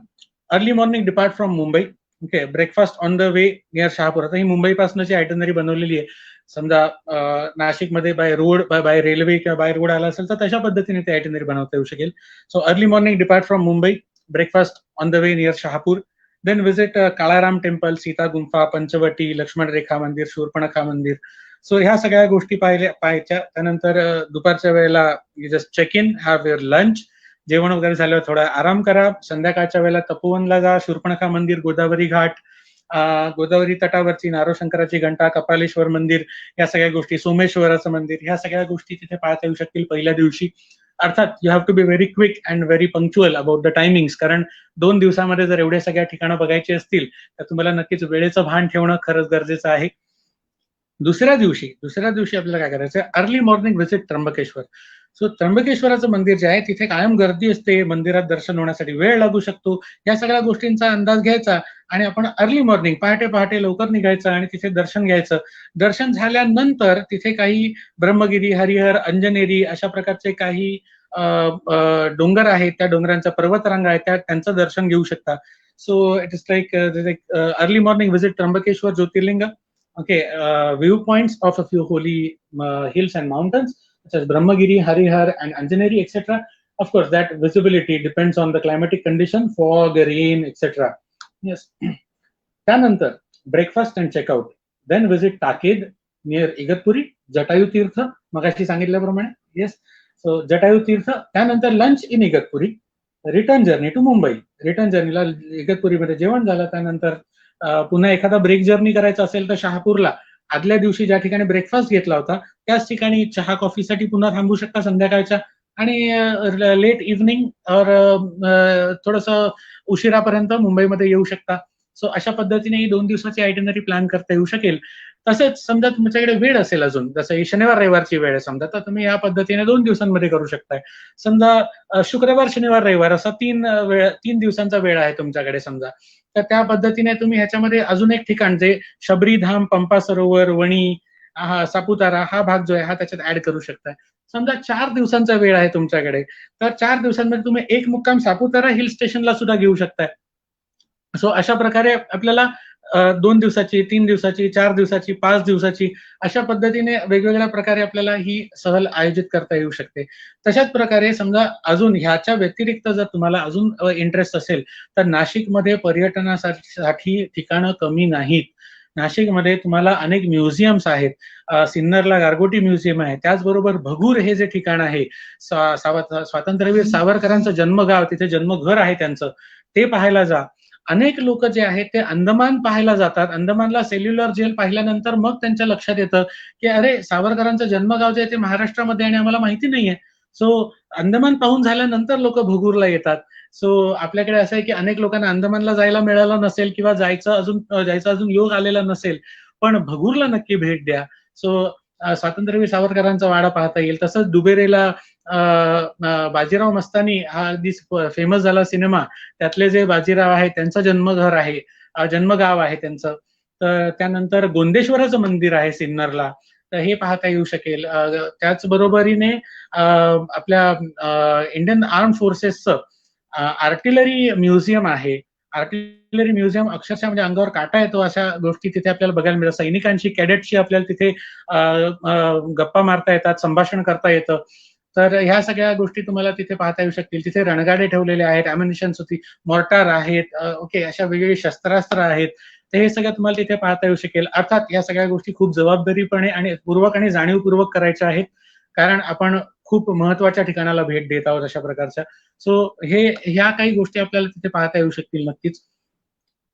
early morning depart from Mumbai, okay, breakfast on the way near Shahapur. आता ही मुंबईपासूनची आयटिनरी बनवलेली आहे. समजा नाशिकमध्ये बाय रोड, बाय रेल्वे किंवा बाय रोड आला असेल तर तशा पद्धतीने ते आयटिनरी बनवता येऊ शकेल. So early morning depart from Mumbai, breakfast on the way near Shahapur, then visit Kalaram temple, Sita Gumpha, Panchavati, Laxman रेखा मंदिर, शूर्पणखा मंदिर. सो ह्या सगळ्या गोष्टी पाहायच्या. त्यानंतर दुपारच्या वेळेला you just check in, have your lunch, जेवण वगैरे झाल्यावर थोडा आराम करा. संध्याकाळच्या वेळेला तपोवनला जा, शूर्पणखा मंदिर, गोदावरी घाट, गोदावरी तटावरची नारोशंकराची घंटा, कपालेश्वर मंदिर, या सगळ्या गोष्टी, सोमेश्वराचं मंदिर, ह्या सगळ्या गोष्टी तिथे पाहता येऊ शकतील पहिल्या दिवशी. अर्थात you have to be very quick and very punctual about the timings, कारण 2 दिवसामध्ये जर एवढ्या सगळ्या ठिकाणं बघायची असतील तर तुम्हाला नक्कीच वेळेचं भान ठेवणं खरंच गरजेचं आहे. दुसऱ्या दिवशी आपल्याला काय करायचं, early morning visit Trimbakeshwar. So त्र्यंबकेश्वराचं मंदिर जे आहे तिथे कायम गर्दी असते, मंदिरात दर्शन होण्यासाठी वेळ लागू शकतो. या सगळ्या गोष्टींचा अंदाज घ्यायचा आणि आपण अर्ली मॉर्निंग, पहाटे पहाटे लवकर निघायचं आणि तिथे दर्शन घ्यायचं. दर्शन झाल्यानंतर तिथे काही ब्रह्मगिरी, हरिहर, अंजनेरी अशा प्रकारचे काही डोंगर आहेत, त्या डोंगरांचा पर्वतरांगा आहेत, त्यांचं दर्शन घेऊ शकता. So it is like early morning visit Trimbakeshwar Jyotirlinga. Okay, viewpoints of a few holy hills and mountains such as Brahmagiri, Harihar and Anjaneri, etc. Of course, that visibility depends on the climatic condition, fog, rain, etc. Yes. त्यानंतर breakfast and checkout. Then visit Taked near Igatpuri, Jatayu Tirth, मगाशी सांगितल्याप्रमाणे. Yes. So Jatayu Tirth. त्यानंतर lunch in Igatpuri. Return journey to Mumbai. Return जर्नीला इगतपुरीमध्ये जेवण झालं, त्यानंतर पुन्हा एखादा ब्रेक जर्नी करायचा असेल तर शहापूरला आदल्या दिवशी ज्या ठिकाणी ब्रेकफास्ट घेतला होता त्याच ठिकाणी चहा कॉफीसाठी पुन्हा थांबू शकता संध्याकाळच्या, आणि लेट इव्हनिंग और थोडस उशिरापर्यंत मुंबईमध्ये येऊ शकता. सो अशा पद्धतीने ही 2 दिवसाची आयटिनरी प्लॅन करता येऊ शकेल. तसेच समजा तुमच्याकडे वेळ असेल अजून, जसं ही शनिवार रविवारची वेळ आहे समजा, तर तुम्ही या पद्धतीने 2 दिवसांमध्ये करू शकताय. समजा शुक्रवार, शनिवार, रविवार असा 3 दिवसांचा वेळ आहे तुमच्याकडे समजा, तर त्या पद्धतीने तुम्ही ह्याच्यामध्ये अजून एक ठिकाण जे शबरीधाम, पंपा सरोवर, वणी, सापुतारा हा भाग जो आहे हा त्याच्यात ऍड करू शकताय. समजा 4 दिवसांचा वेळ आहे तुमच्याकडे, तर 4 दिवसांमध्ये तुम्ही एक मुक्काम सापुतारा हिल स्टेशनला सुद्धा घेऊ शकताय. सो अशा प्रकारे आपल्याला 2 दिवसाची, 3 दिवसाची, 4 दिवसाची, 5 दिवसाची अशा पद्धतीने वेगवेगळ्या प्रकारे आपल्याला ही सहल आयोजित करता येऊ शकते. तशाच प्रकारे समजा अजून ह्याच्या व्यतिरिक्त जर तुम्हाला अजून इंटरेस्ट असेल, तर नाशिकमध्ये पर्यटनासाठी ठिकाणं कमी नाहीत. नाशिकमध्ये तुम्हाला अनेक म्युझियम्स आहेत. सिन्नरला गारगोटी म्युझियम आहे. त्याचबरोबर भगूर हे जे ठिकाण आहे, स्वातंत्र्यवीर सावरकरांचं जन्मगाव, तिथे जन्मघर आहे त्यांचं, ते पाहायला जा. अनेक लोक जे आहेत ते अंदमान पाहायला जातात. अंदमानला सेल्युलर जेल पाहिल्यानंतर मग त्यांच्या लक्षात येतं, की अरे सावरकरांचं जन्मगाव जे आहे ते महाराष्ट्रामध्ये आणि आम्हाला माहिती नाहीये. सो अंदमान पाहून झाल्यानंतर लोक भगूरला येतात. सो आपल्याकडे असं आहे की अनेक लोकांना अंदमानला जायला मिळालं नसेल किंवा जायचा अजून योग आलेला नसेल, पण भगूरला नक्की भेट द्या. सो स्वातंत्र्यवीर सावरकरांचा वाडा पाहता येईल. तसंच दुबेरेला बाजीराव मस्तानी हा अगदी फेमस झाला सिनेमा, त्यातले जे बाजीराव आहे त्यांचं जन्मघर आहे, जन्मगाव आहे त्यांचं. तर त्यानंतर गोंदेश्वराचं मंदिर आहे सिन्नरला, तर हे पाहता येऊ शकेल. त्याचबरोबरीने आपल्या इंडियन आर्म फोर्सेसचं आर्टिलरी म्युझियम आहे. आर्टिलरी म्युझियम अक्षरशः म्हणजे अंगावर काटा येतो अशा गोष्टी तिथे आपल्याला बघायला मिळतात. सैनिकांशी, कॅडेटशी आपल्याला तिथे गप्पा मारता येतात, संभाषण करता येतं. तर ह्या सगळ्या गोष्टी तुम्हाला तिथे पाहता येऊ शकतील. तिथे रणगाडे ठेवलेले आहेत, अम्युनिशन्स होती, मॉर्टार आहेत, ओके, अशा वेगवेगळी शस्त्रास्त्र आहेत. तर हे सगळं तुम्हाला तिथे पाहता येऊ शकेल. अर्थात या सगळ्या गोष्टी खूप जबाबदारीपणे आणि पूर्वक आणि जाणीवपूर्वक करायच्या आहेत, कारण आपण खूप महत्वाच्या ठिकाणाला भेट देत आहोत अशा प्रकारच्या. सो ह्या काही गोष्टी आपल्याला तिथे पाहता येऊ शकतील नक्कीच.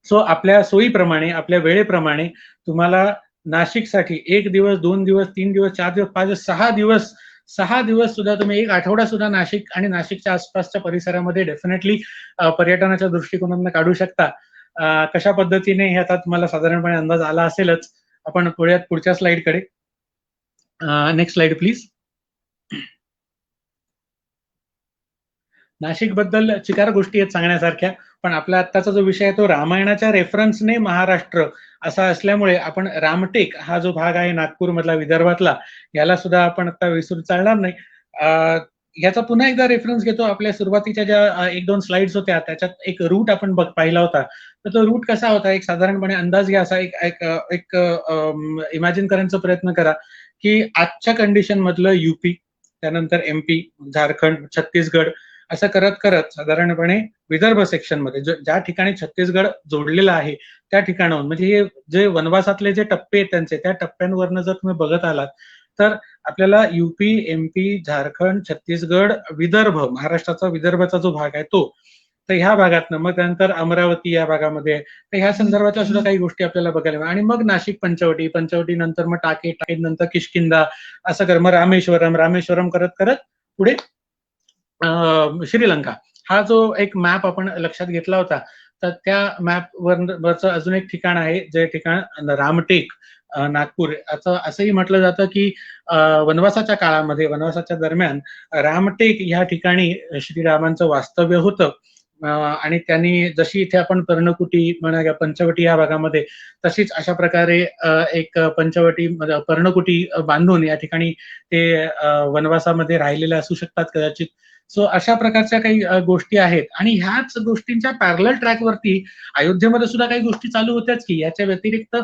सो आपल्या सोयीप्रमाणे, आपल्या वेळेप्रमाणे तुम्हाला नाशिकसाठी 1 दिवस, 2 दिवस, 3 दिवस, 4 दिवस, 5 दिवस, 6 दिवस, 6 दिवस सुद्धा तुम्ही, 1 आठवडा सुद्धा नाशिक आणि नाशिकच्या आसपासच्या परिसरामध्ये डेफिनेटली पर्यटनाच्या दृष्टिकोनातून काढू शकता. कशा पद्धतीने हे आता तुम्हाला साधारणपणे अंदाज आला असेलच. आपण पुढच्या स्लाइडकडे. Next slide please. नाशिक बद्दल चिकार गोष्टी आहेत सांगण्यासारख्या, पण आपला आत्ताचा जो विषय आहे तो रामायणाच्या रेफरन्सने महाराष्ट्र असा असल्यामुळे आपण रामटेक हा जो भाग आहे नागपूर मधला, विदर्भातला, याला सुद्धा आपण आता विसरून चालणार नाही. याचा पुन्हा एकदा रेफरन्स घेतो. आपल्या सुरुवातीच्या ज्या 1-2 स्लाइड्स होत्या त्याच्यात एक रूट आपण पाहिला होता. तर तो रूट कसा होता, एक साधारणपणे अंदाज घ्या असा, एक इमॅजिन करण्याचा प्रयत्न करा की आजच्या कंडिशन मधलं यूपी, त्यानंतर एमपी, झारखंड, छत्तीसगड, असं करत करत साधारणपणे विदर्भ सेक्शन मध्ये ज्या ठिकाणी छत्तीसगड जोडलेलं आहे त्या ठिकाणाहून, म्हणजे हे जे वनवासातले जे टप्पे आहेत त्यांचे, त्या टप्प्यांवरनं जर तुम्ही बघत आलात तर आपल्याला यूपी, एमपी, झारखंड, छत्तीसगड, विदर्भ, महाराष्ट्राचा विदर्भाचा जो भाग आहे तो, तर ह्या भागातनं मग त्यानंतर अमरावती या भागामध्ये, तर ह्या संदर्भातल्या सुद्धा काही गोष्टी आपल्याला बघायला मिळाल्या. आणि मग नाशिक, पंचवटी, पंचवटी नंतर मग टाके, टाके नंतर किष्किंधा, असं कर, मग रामेश्वरम, रामेश्वरम करत करत पुढे श्रीलंका. हा जो एक मॅप आपण लक्षात घेतला होता, तर त्या मॅप वरचं अजून एक ठिकाण आहे, जे ठिकाण रामटेक, नागपूर, असंही म्हटलं जातं की वनवासाच्या काळामध्ये, वनवासाच्या दरम्यान रामटेक या ठिकाणी श्रीरामांचं वास्तव्य होतं. आणि त्यांनी जशी इथे आपण पर्णकुटी म्हणा, पंचवटी या भागामध्ये, तशीच अशा प्रकारे एक पंचवटी, पर्णकुटी बांधून या ठिकाणी ते वनवासामध्ये राहिलेले असू शकतात कदाचित. सो अशा प्रकारच्या काही गोष्टी आहेत. आणि ह्याच गोष्टींच्या पॅरलल ट्रॅकवरती अयोध्येमध्ये सुद्धा काही गोष्टी चालू होत्याच की. याच्या व्यतिरिक्त,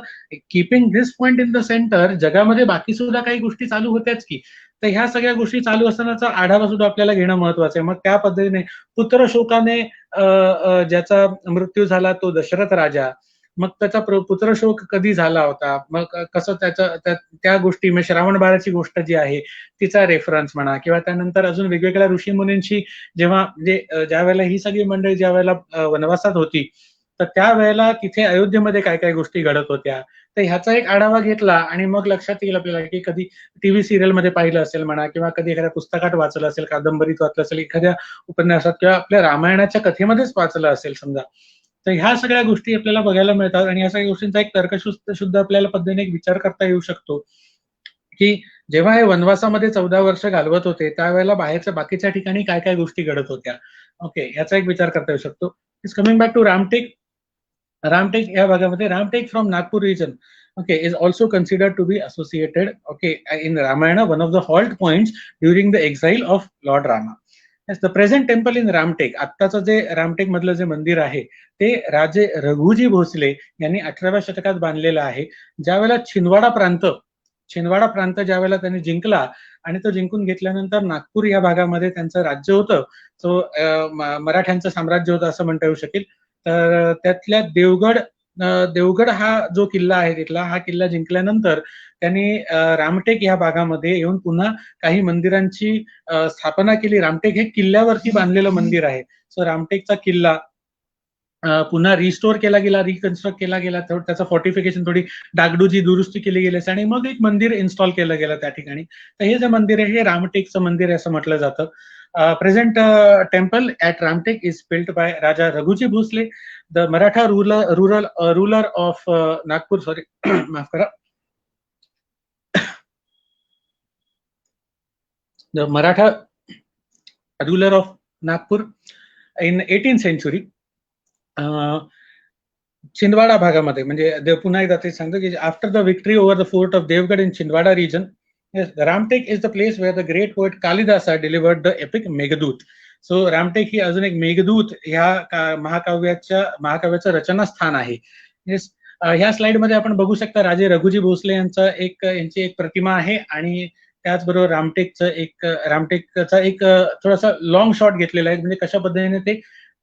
keeping this point in the centre, जगामध्ये बाकी सुद्धा काही गोष्टी चालू होत्याच की. तर ह्या सगळ्या गोष्टी चालू असतानाचा आढावा सुद्धा आपल्याला घेणं महत्वाचं आहे. मग त्या पद्धतीने पुत्रशोकाने ज्याचा मृत्यू झाला तो दशरथ राजा, मग त्याचा पुत्रशोक कधी झाला होता, मग कसं त्या गोष्टी, म्हणजे श्रावण बाळाची गोष्ट जी आहे तिचा रेफरन्स म्हणा, किंवा त्यानंतर अजून वेगवेगळ्या ऋषी मुनींची जेव्हा, म्हणजे ज्या वेळेला ही सगळी मंडळी ज्या वेळेला वनवासात होती, तर त्या वेळेला तिथे अयोध्येमध्ये काय काय गोष्टी घडत होत्या, तर ह्याचा एक आढावा घेतला आणि मग लक्षात येईल आपल्याला की कधी टीव्ही सिरियल मध्ये पाहिलं असेल म्हणा, किंवा कधी एखाद्या पुस्तकात वाचलं असेल, कादंबरीत वाचलं असेल, एखाद्या उपन्यासात, किंवा आपल्या रामायणाच्या कथेमध्येच वाचलं असेल समजा. तर ह्या सगळ्या गोष्टी आपल्याला बघायला मिळतात. आणि ह्या सगळ्या गोष्टींचा एक तर्कशुद्ध आपल्याला पद्धतीने एक विचार करता येऊ शकतो की जेव्हा हे वनवासामध्ये 14 वर्ष घालवत होते, त्यावेळेला बाहेरच्या बाकीच्या ठिकाणी काय काय गोष्टी घडत होत्या. ओके, याचा एक विचार करता येऊ शकतो. Is coming back to Ramtek. Ramtek या भागामध्ये, Ramtek from Nagpur region, okay, is also considered to be associated, okay, in Ramayana, one of the halt points during the exile of Lord Rama. Yes, the present temple in Ramtek, आत्ताचं जे रामटेक मधलं जे मंदिर आहे ते राजे रघुजी भोसले यांनी 18व्या शतकात बांधलेलं आहे. ज्यावेळेला छिंदवाडा प्रांत ज्यावेळेला त्यांनी जिंकला आणि तो जिंकून घेतल्यानंतर नागपूर या भागामध्ये त्यांचं राज्य होतं, तो मराठ्यांचं साम्राज्य होतं असं म्हणता येऊ शकेल. तर त्यातल्या देवगड हा जो किल्ला आहे तिथला, हा किल्ला जिंकल्यानंतर त्यांनी रामटेक या भागामध्ये येऊन पुन्हा काही मंदिरांची स्थापना केली. रामटेक हे किल्ल्यावरती बांधलेलं मंदिर आहे. सो रामटेकचा किल्ला पुन्हा रिस्टोर केला गेला, रिकन्स्ट्रक्ट केला गेला, त्याचं फॉर्टिफिकेशन थोडी डागडुजी दुरुस्ती केली गेली आणि मग एक मंदिर इन्स्टॉल केलं गेलं त्या ठिकाणी. तर हे जे मंदिर आहे हे रामटेकचं मंदिर आहे असं म्हटलं जातं. Present temple at Ramtek is built by Raja Raghuji Bhosale, the Maratha ruler of Nagpur, sorry माफ करा, the Maratha ruler of Nagpur in 18th century. Chhindwara भागामध्ये म्हणजे पुन्हा एकदा ते सांगतो की after the victory over the fort of Devgad in Chhindwara region, Ramtek is the place where the great poet Kalidasa delivered the epic Meghdoot. So Ramtek ही अजून एक मेघदूत ह्या महाकाव्याचं रचनास्थान आहे. ह्या स्लाइड मध्ये आपण बघू शकता राजे रघुजी भोसले यांची एक प्रतिमा आहे आणि त्याचबरोबर रामटेकचा एक थोडासा लॉंग शॉट घेतलेला आहे, म्हणजे कशा पद्धतीने ते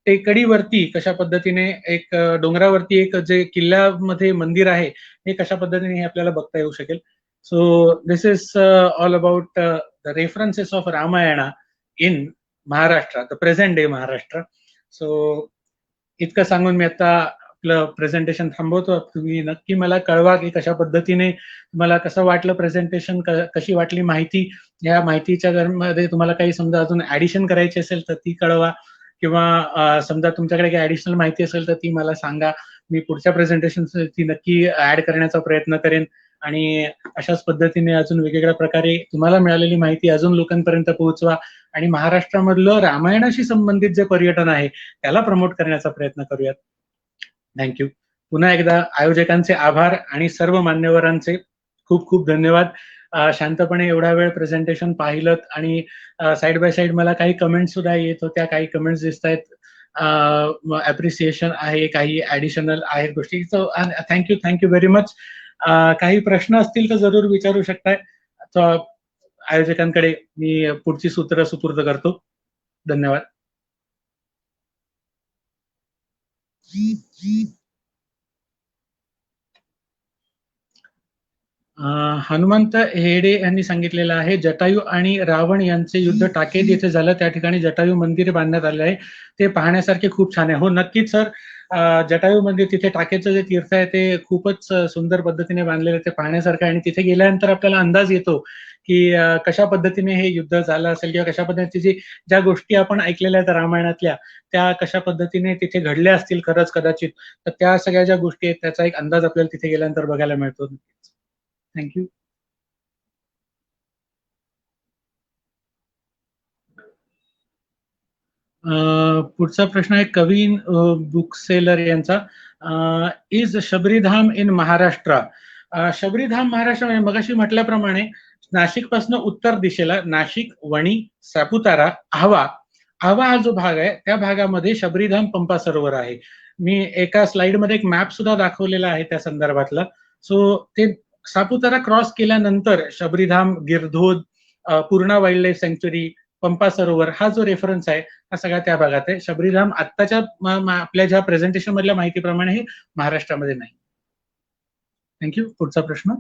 टेकडीवरती, कशा पद्धतीने एक डोंगरावरती एक जे किल्ल्यामध्ये मंदिर आहे हे कशा पद्धतीने हे आपल्याला बघता येऊ शकेल. So this is all about the references of Ramayana in Maharashtra, the present day Maharashtra. So इतकं सांगून मी आता आपलं प्रेझेंटेशन थांबवतो. तुम्ही नक्की मला कळवा की कशा पद्धतीने तुम्हाला कसं वाटलं प्रेझेंटेशन, कशी वाटली माहिती. या माहितीच्या मध्ये तुम्हाला काही समजा अजून ऍडिशन करायची असेल तर ती कळवा, किंवा समजा तुमच्याकडे काही ऍडिशनल माहिती असेल तर ती मला सांगा. मी पुढच्या प्रेझेंटेशन ती नक्की ऍड करण्याचा प्रयत्न करेन आणि अशाच पद्धतीने अजून वेगवेगळ्या प्रकारे तुम्हाला मिळालेली माहिती अजून लोकांपर्यंत पोहोचवा आणि महाराष्ट्रामधलं रामायणाशी संबंधित जे पर्यटन आहे त्याला प्रमोट करण्याचा प्रयत्न करूयात. थँक्यू. पुन्हा एकदा आयोजकांचे आभार आणि सर्व मान्यवरांचे खूप खूप धन्यवाद. शांतपणे एवढा वेळ प्रेझेंटेशन पाहिलं आणि साइड बाय साइड मला काही कमेंट्स सुद्धा येत होत्या, काही कमेंट्स दिसत आहेत, अप्रिसिएशन आहे, काही ऍडिशनल आहेत गोष्टी. So thank you very much. काही प्रश्न असतील तर जरूर विचारू शकताय. आयोजकांकडे मी पुढची सूत्र सुपूर्द करतो. धन्यवाद. हनुमंत हेडे यांनी सांगितलेलं आहे, जटायू आणि रावण यांचे युद्ध टाकेद येथे झालं, त्या ठिकाणी जटायू मंदिर बांधण्यात आले आहे, ते पाहण्यासारखे खूप छान आहे. हो नक्कीच सर, जटायू मंदिर तिथे टाकेचं जे तीर्थ आहे ते खूपच सुंदर पद्धतीने बांधलेलं आहे, ते पाहण्यासारखं आहे आणि तिथे गेल्यानंतर आपल्याला अंदाज येतो की कशा पद्धतीने हे युद्ध झालं असेल किंवा कशा पद्धतीने ज्या गोष्टी आपण ऐकलेल्या आहेत रामायणातल्या त्या कशा पद्धतीने तिथे घडल्या असतील खरंच कदाचित, तर त्या सगळ्या ज्या गोष्टी आहेत त्याचा एक अंदाज आपल्याला तिथे गेल्यानंतर बघायला मिळतो. थँक्यू. पुढचा प्रश्न आहे कवीन बुकसेलर यांचा. Is Shabaridham in Maharashtra? शबरीधाम महाराष्ट्र म्हणजे मगाशी म्हटल्याप्रमाणे नाशिक पासून उत्तर दिशेला नाशिक, वणी, सापुतारा, आव्हा हा जो भाग आहे त्या भागामध्ये शबरीधाम पंपा सरोवर आहे. मी एका स्लाइड मध्ये एक मॅप सुद्धा दाखवलेला आहे त्या संदर्भातला. सो ते सापुतारा क्रॉस केल्यानंतर शबरीधाम, गिरधोद, पूर्णा वाईल्ड लाईफ सँक्च्युरी, पंपा सरोवर हा जो रेफरन्स आहे हा सगळा त्या भागात आहे. शबरीधाम आत्ताच्या आपल्या ज्या प्रेझेंटेशन मधल्या माहितीप्रमाणे हे महाराष्ट्रामध्ये नाही. थँक्यू. पुढचा प्रश्न.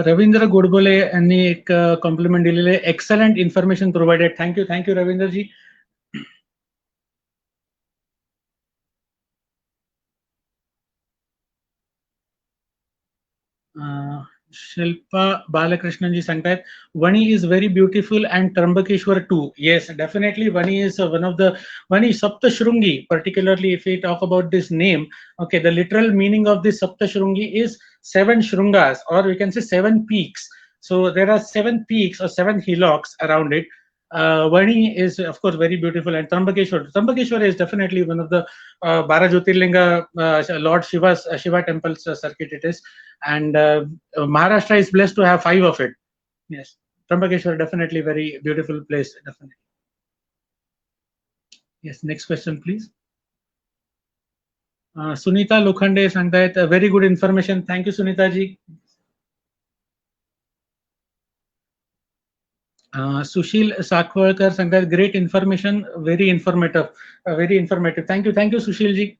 रवींद्र गोडबोले यांनी एक कॉम्प्लिमेंट दिलेले, excellent information provided. Thank you Ravindraji. Shilpa Balakrishnanji सांगतायत Vani is very beautiful and Trimbakeshwar too. Yes definitely Vani is one of the Vani Saptashrungi, particularly if we talk about this name. Okay, the literal meaning of this saptashringi is 7 shrungas, or we can say 7 peaks. So there are 7 peaks or 7 hillocks around it. Vani is of course very beautiful, and Trambakeshwar is definitely one of the Bara Jyotirlinga Lord Shiva's Shiva temples circuit it is, and Maharashtra is blessed to have 5 of it. Yes, Trambakeshwar definitely very beautiful place, definitely. Yes, next question please. Sunita Lokhande सांगतायत very good information. Thank you Sunita ji. Sushil Sakhwalkar सांगतायत great information, very informative, very informative. Thank you Sushil ji.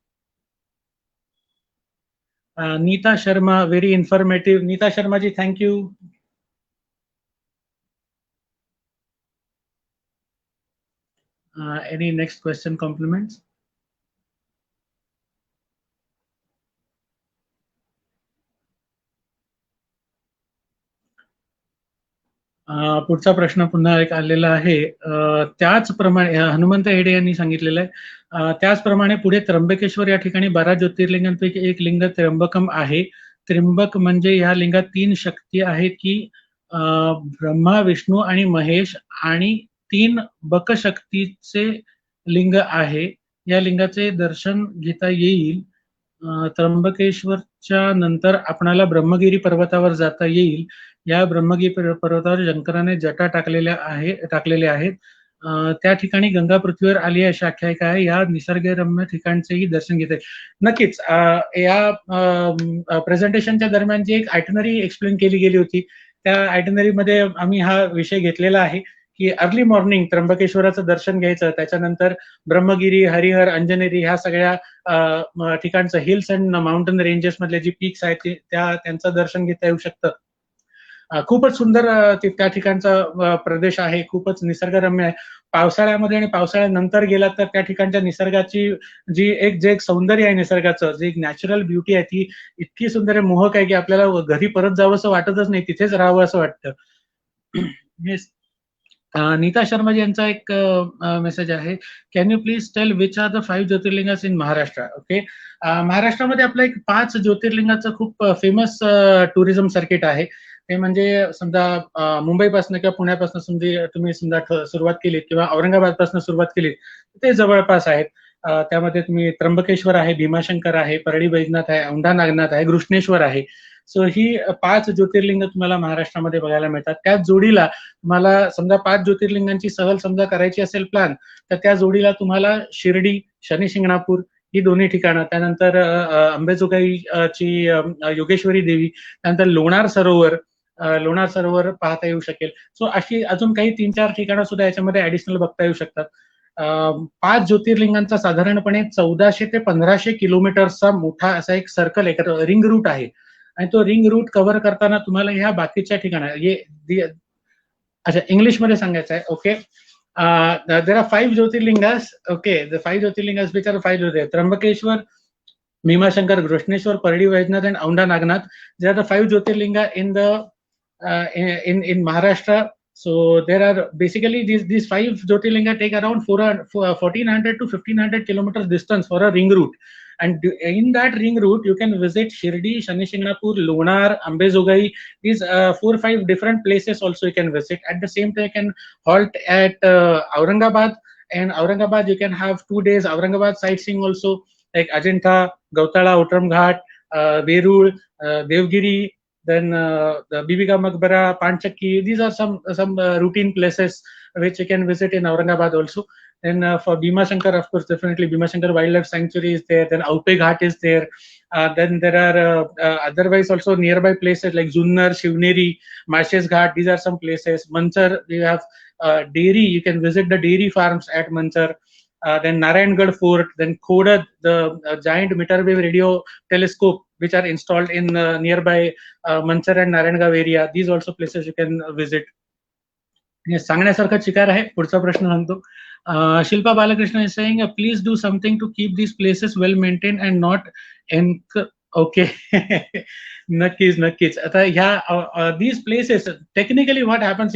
Neeta Sharma, very informative. Neeta Sharma ji, thank you. Any next question, compliments? पुढचा प्रश्न पुन्हा एक आलेला आहे. त्याचप्रमाणे हनुमंत हेडे यांनी सांगितलेलं आहे, त्याचप्रमाणे पुढे त्र्यंबकेश्वर या ठिकाणी 12 ज्योतिर्लिंगांपैकी एक लिंग त्र्यंबकम आहे. त्र्यंबक म्हणजे या लिंगात 3 शक्ती आहेत की ब्रह्मा, विष्णू आणि महेश, आणि 3 बकशक्तीचे लिंग आहे. या लिंगाचे दर्शन घेता येईल. त्र्यंबकेश्वरच्या नंतर आपणाला ब्रह्मगिरी पर्वतावर जाता येईल. या ब्रह्मगिरी पर्वतावर शंकराने जटा टाकलेल्या आहेत. त्या ठिकाणी गंगा पृथ्वीवर आली अशी आख्यायिका आहे. या निसर्गरम्य ठिकाणचेही दर्शन घेता येईल. नक्कीच या प्रेझेंटेशनच्या दरम्यान जी एक आयटनरी एक्सप्लेन केली गेली होती, त्या आयटनरी मध्ये आम्ही हा विषय घेतलेला आहे की अर्ली मॉर्निंग त्र्यंबकेश्वराचं दर्शन घ्यायचं, त्याच्यानंतर ब्रह्मगिरी, हरिहर, अंजनेरी ह्या सगळ्या ठिकाणचं हिल्स अँड माउंटन रेंजेस मधले जी पीक्स आहेत त्यांचं दर्शन घेता येऊ शकतं. खूपच सुंदर त्या ठिकाणचा प्रदेश आहे, खूपच निसर्गरम्य आहे. पावसाळ्यामध्ये आणि पावसाळ्यानंतर गेलात तर त्या ठिकाणच्या निसर्गाची जे एक सौंदर्य आहे, निसर्गाचं जे एक नॅचरल ब्युटी आहे, ती इतकी सुंदर आहे, मोहक आहे की आपल्याला घरी परत जावं असं वाटतच नाही, तिथेच राहावं असं वाटतं. नीता शर्मा जी यांचा एक मेसेज आहे, can you please tell which are the 5 jyotirlingas in Maharashtra. Okay, महाराष्ट्रामध्ये आपलं एक 5 ज्योतिर्लिंगाचं खूप फेमस टुरिझम सर्किट आहे. ते म्हणजे समजा मुंबईपासून किंवा पुण्यापासून तुम्ही सुरुवात केली किंवा औरंगाबादपासून सुरुवात केली, ते जवळपास आहेत. त्यामध्ये तुम्ही त्र्यंबकेश्वर आहे, भीमाशंकर आहे, परळी वैजनाथ आहे, औंढा नागनाथ आहे, घृष्णेश्वर आहे. सो ही 5 ज्योतिर्लिंग तुम्हाला महाराष्ट्रामध्ये बघायला मिळतात. त्याच जोडीला तुम्हाला समजा 5 ज्योतिर्लिंगांची सहल समजा करायची असेल प्लॅन, तर त्या जोडीला तुम्हाला शिर्डी, शनी शिंगणापूर ही दोन्ही ठिकाणं, त्यानंतर अंबेजोगाईची योगेश्वरी देवी, त्यानंतर लोणार सरोवर पाहता येऊ शकेल. सो अशी अजून काही 3-4 ठिकाणं सुद्धा याच्यामध्ये ऍडिशनल बघता येऊ शकतात. 5 ज्योतिर्लिंगांचा साधारणपणे 1400 ते 1500 किलोमीटरचा मोठा असा एक सर्कल एक रिंग रूट आहे, आणि तो रिंग रूट कव्हर करताना तुम्हाला ह्या बाकीच्या ठिकाणी अच्छा इंग्लिशमध्ये सांगायचं आहे. Okay, there are 5 jyotirlingas. Okay, the 5 jyotirlingas which are 5 jyotirling: Trimbakeshwar, Bhimashankar, Grishneshwar, Parli Vaijnath and Aundha Nagnath. They are the 5 Jyotirlinga in Maharashtra. So there are basically these 5 Jyotirlinga take around 1400 to 1500 kilometers distance for a ring route. And in that ring route, you can visit Shirdi, Shani Shingnapur, Lonar, Ambezogai. These 4 or 5 different places also you can visit. At the same time, you can halt at Aurangabad. And Aurangabad, you can have 2 days Aurangabad sightseeing also, like Ajanta, Gautala, Outram Ghat, Verul, Devgiri, then the Bibiga Maqbara, Panchakki. These are some routine places which you can visit in Aurangabad also. Then for Bhimashankar, of course, definitely Bhimashankar Wildlife Sanctuary is there. Then Aupe Ghat is there. Then there are otherwise also nearby places like Junnar, Shivneri, Marshes Ghat. These are some places. Manchar, we have dairy. You can visit the dairy farms at Manchar. Then Narayangarh Fort, then Khoda, the giant meter wave radio telescope which are installed in nearby Manchar and Narayangarh area. These also places you can visit. सांगण्यासारखं चिकार आहे. पुढचा प्रश्न सांगतो. Shilpa Balakrishna is saying, please do something to keep these places well maintained and not okay. नक्कीच, नक्कीच. आता ह्या these places, technically what happens,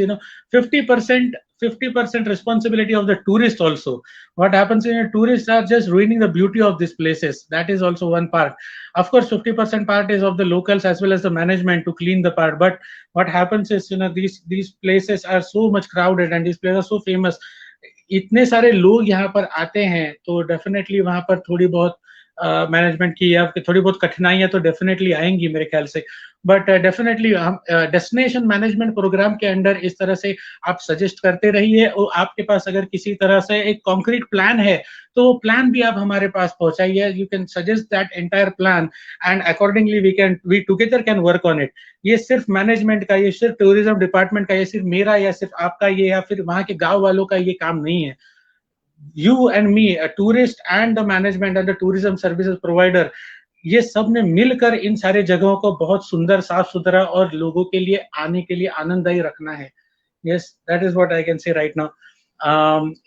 50% 50% responsibility of the tourist also. What happens tourists are just ruining the beauty of these places. That is also one part. Of course, 50% part is of the locals as well as the management to clean the part. But what happens is, these places are so much crowded and these places are so famous. इतने सारे लोग यहाँ पर आते हैं, तो definitely वहां पर थोड़ी बहुत मैनेजमेंट की या थोड़ी बहुत कठिनाइयां तो डेफिनेटली आएंगी मेरे ख्याल से. बट डेफिनेटली हम डेस्टिनेशन मैनेजमेंट प्रोग्राम के अंडर इस तरह से आप सजेस्ट करते रहिए, और आपके पास अगर किसी तरह से एक कॉन्क्रीट प्लान है, तो वो प्लान भी आप हमारे पास पहुंचाइए. You can suggest that entire plan, and accordingly we together can work on it. ये सिर्फ मैनेजमेंट का, ये सिर्फ टूरिज्म डिपार्टमेंट का, ये सिर्फ मेरा या सिर्फ आपका, ये या फिर वहां के गांव वालों का ये काम नहीं है. You and me, a tourist and the management and the tourism services provider, ये सब ने मिलकर इन सारे जगहों को बहुत सुंदर, साफ सुथरा और लोगों के लिए आने के लिए आनंददायी रखना है. Yes, that is what I can say right now.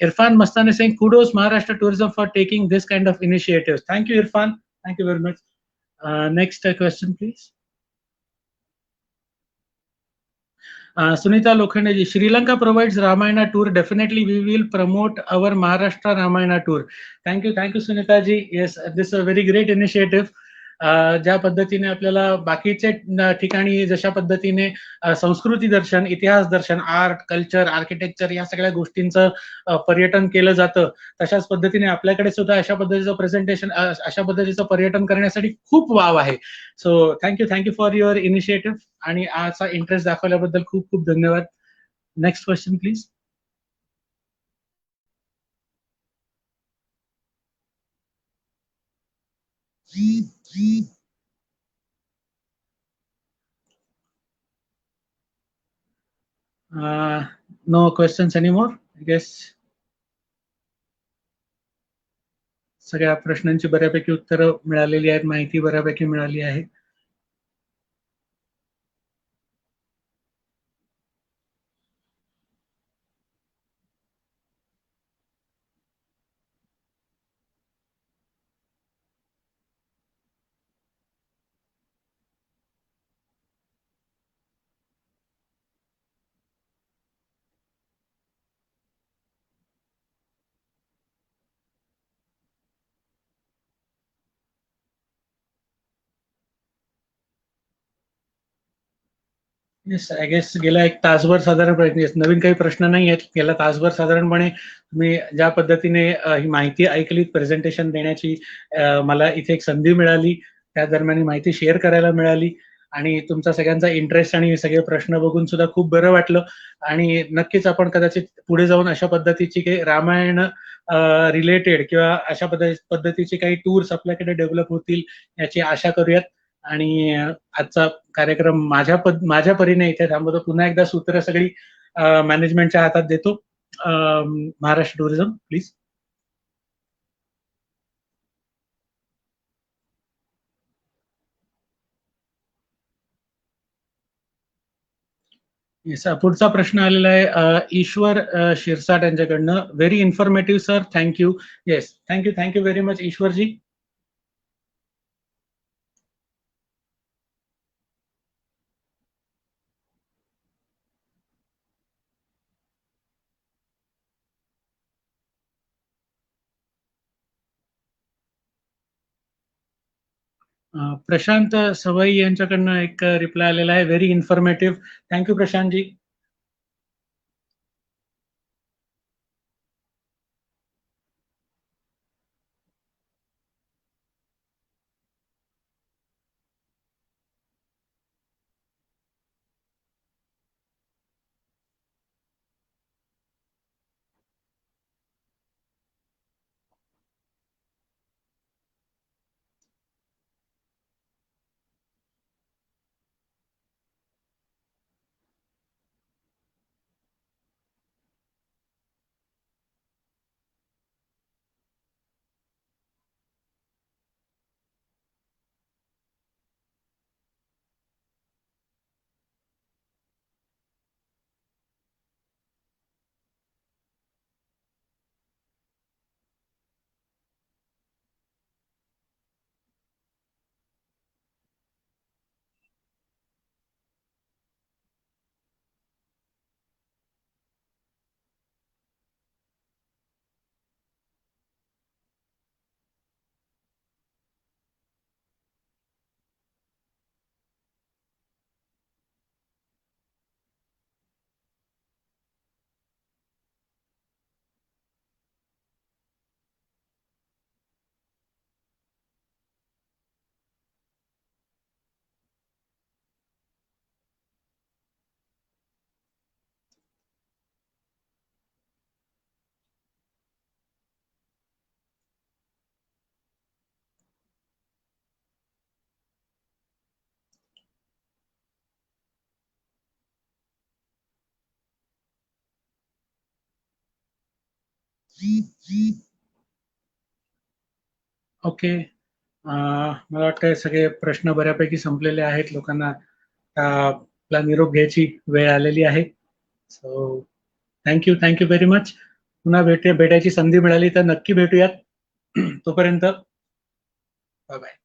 Irfan Mastan is saying, kudos Maharashtra tourism for taking this kind of initiatives. Thank you, Irfan. Thank you very much. Next question, please. Sunita Lokhande, Sri Lanka provides Ramayana tour. Definitely, we will promote our Maharashtra Ramayana tour. Thank you, Sunita ji. Yes, this is a very great initiative. ज्या पद्धतीने आपल्याला बाकीचे ठिकाणी जशा पद्धतीने संस्कृती दर्शन, इतिहास दर्शन, art, culture, architecture या सगळ्या गोष्टींचं पर्यटन केलं जातं, तशाच पद्धतीने आपल्याकडे सुद्धा अशा पद्धतीचं प्रेझेंटेशन, अशा पद्धतीचं पर्यटन करण्यासाठी खूप वाव आहे. So thank you for your initiative, आणि आजचा इंटरेस्ट दाखवल्याबद्दल खूप खूप धन्यवाद. Next question please. No questions anymore, I guess. सगळ्या प्रश्नांची बऱ्यापैकी उत्तरं मिळालेली आहेत, माहिती बऱ्यापैकी मिळाली आहे. येस, आय गेस गेल्या एक तासभर साधारणपणे, नवीन काही प्रश्न नाही आहेत. गेल्या तासभर साधारणपणे तुम्ही ज्या पद्धतीने ही माहिती ऐकली, प्रेझेंटेशन देण्याची मला इथे एक संधी मिळाली, त्या दरम्यान ही माहिती शेअर करायला मिळाली, आणि तुमचा सगळ्यांचा इंटरेस्ट आणि सगळे प्रश्न बघून सुद्धा खूप बरं वाटलं. आणि नक्कीच आपण कदाचित पुढे जाऊन अशा पद्धतीची काही रामायण रिलेटेड किंवा अशा पद्धतीचे काही टूर्स आपल्याकडे डेव्हलप होतील याची आशा करूयात. आणि आजचा कार्यक्रम माझ्या परीने इथे थांबवतो. पुन्हा एकदा सूत्र सगळी मॅनेजमेंटच्या हातात देतो. Maharashtra tourism, please. येस, पुढचा प्रश्न आलेला आहे ईश्वर शिरसाट यांच्याकडनं. Very informative sir, thank you. Yes, thank you very much Ishwarji. Prashant Savai यांच्याकडनं एक रिप्लाय आलेला आहे, very informative. Thank you Prashantji. Okay. मला वाटतं सगळे प्रश्न बऱ्यापैकी संपलेले आहेत. लोकांना आपला निरोप घ्यायची वेळ आलेली आहे. So thank you very much. पुन्हा भेटायची संधी मिळाली तर नक्की भेटूयात. तोपर्यंत बाय बाय.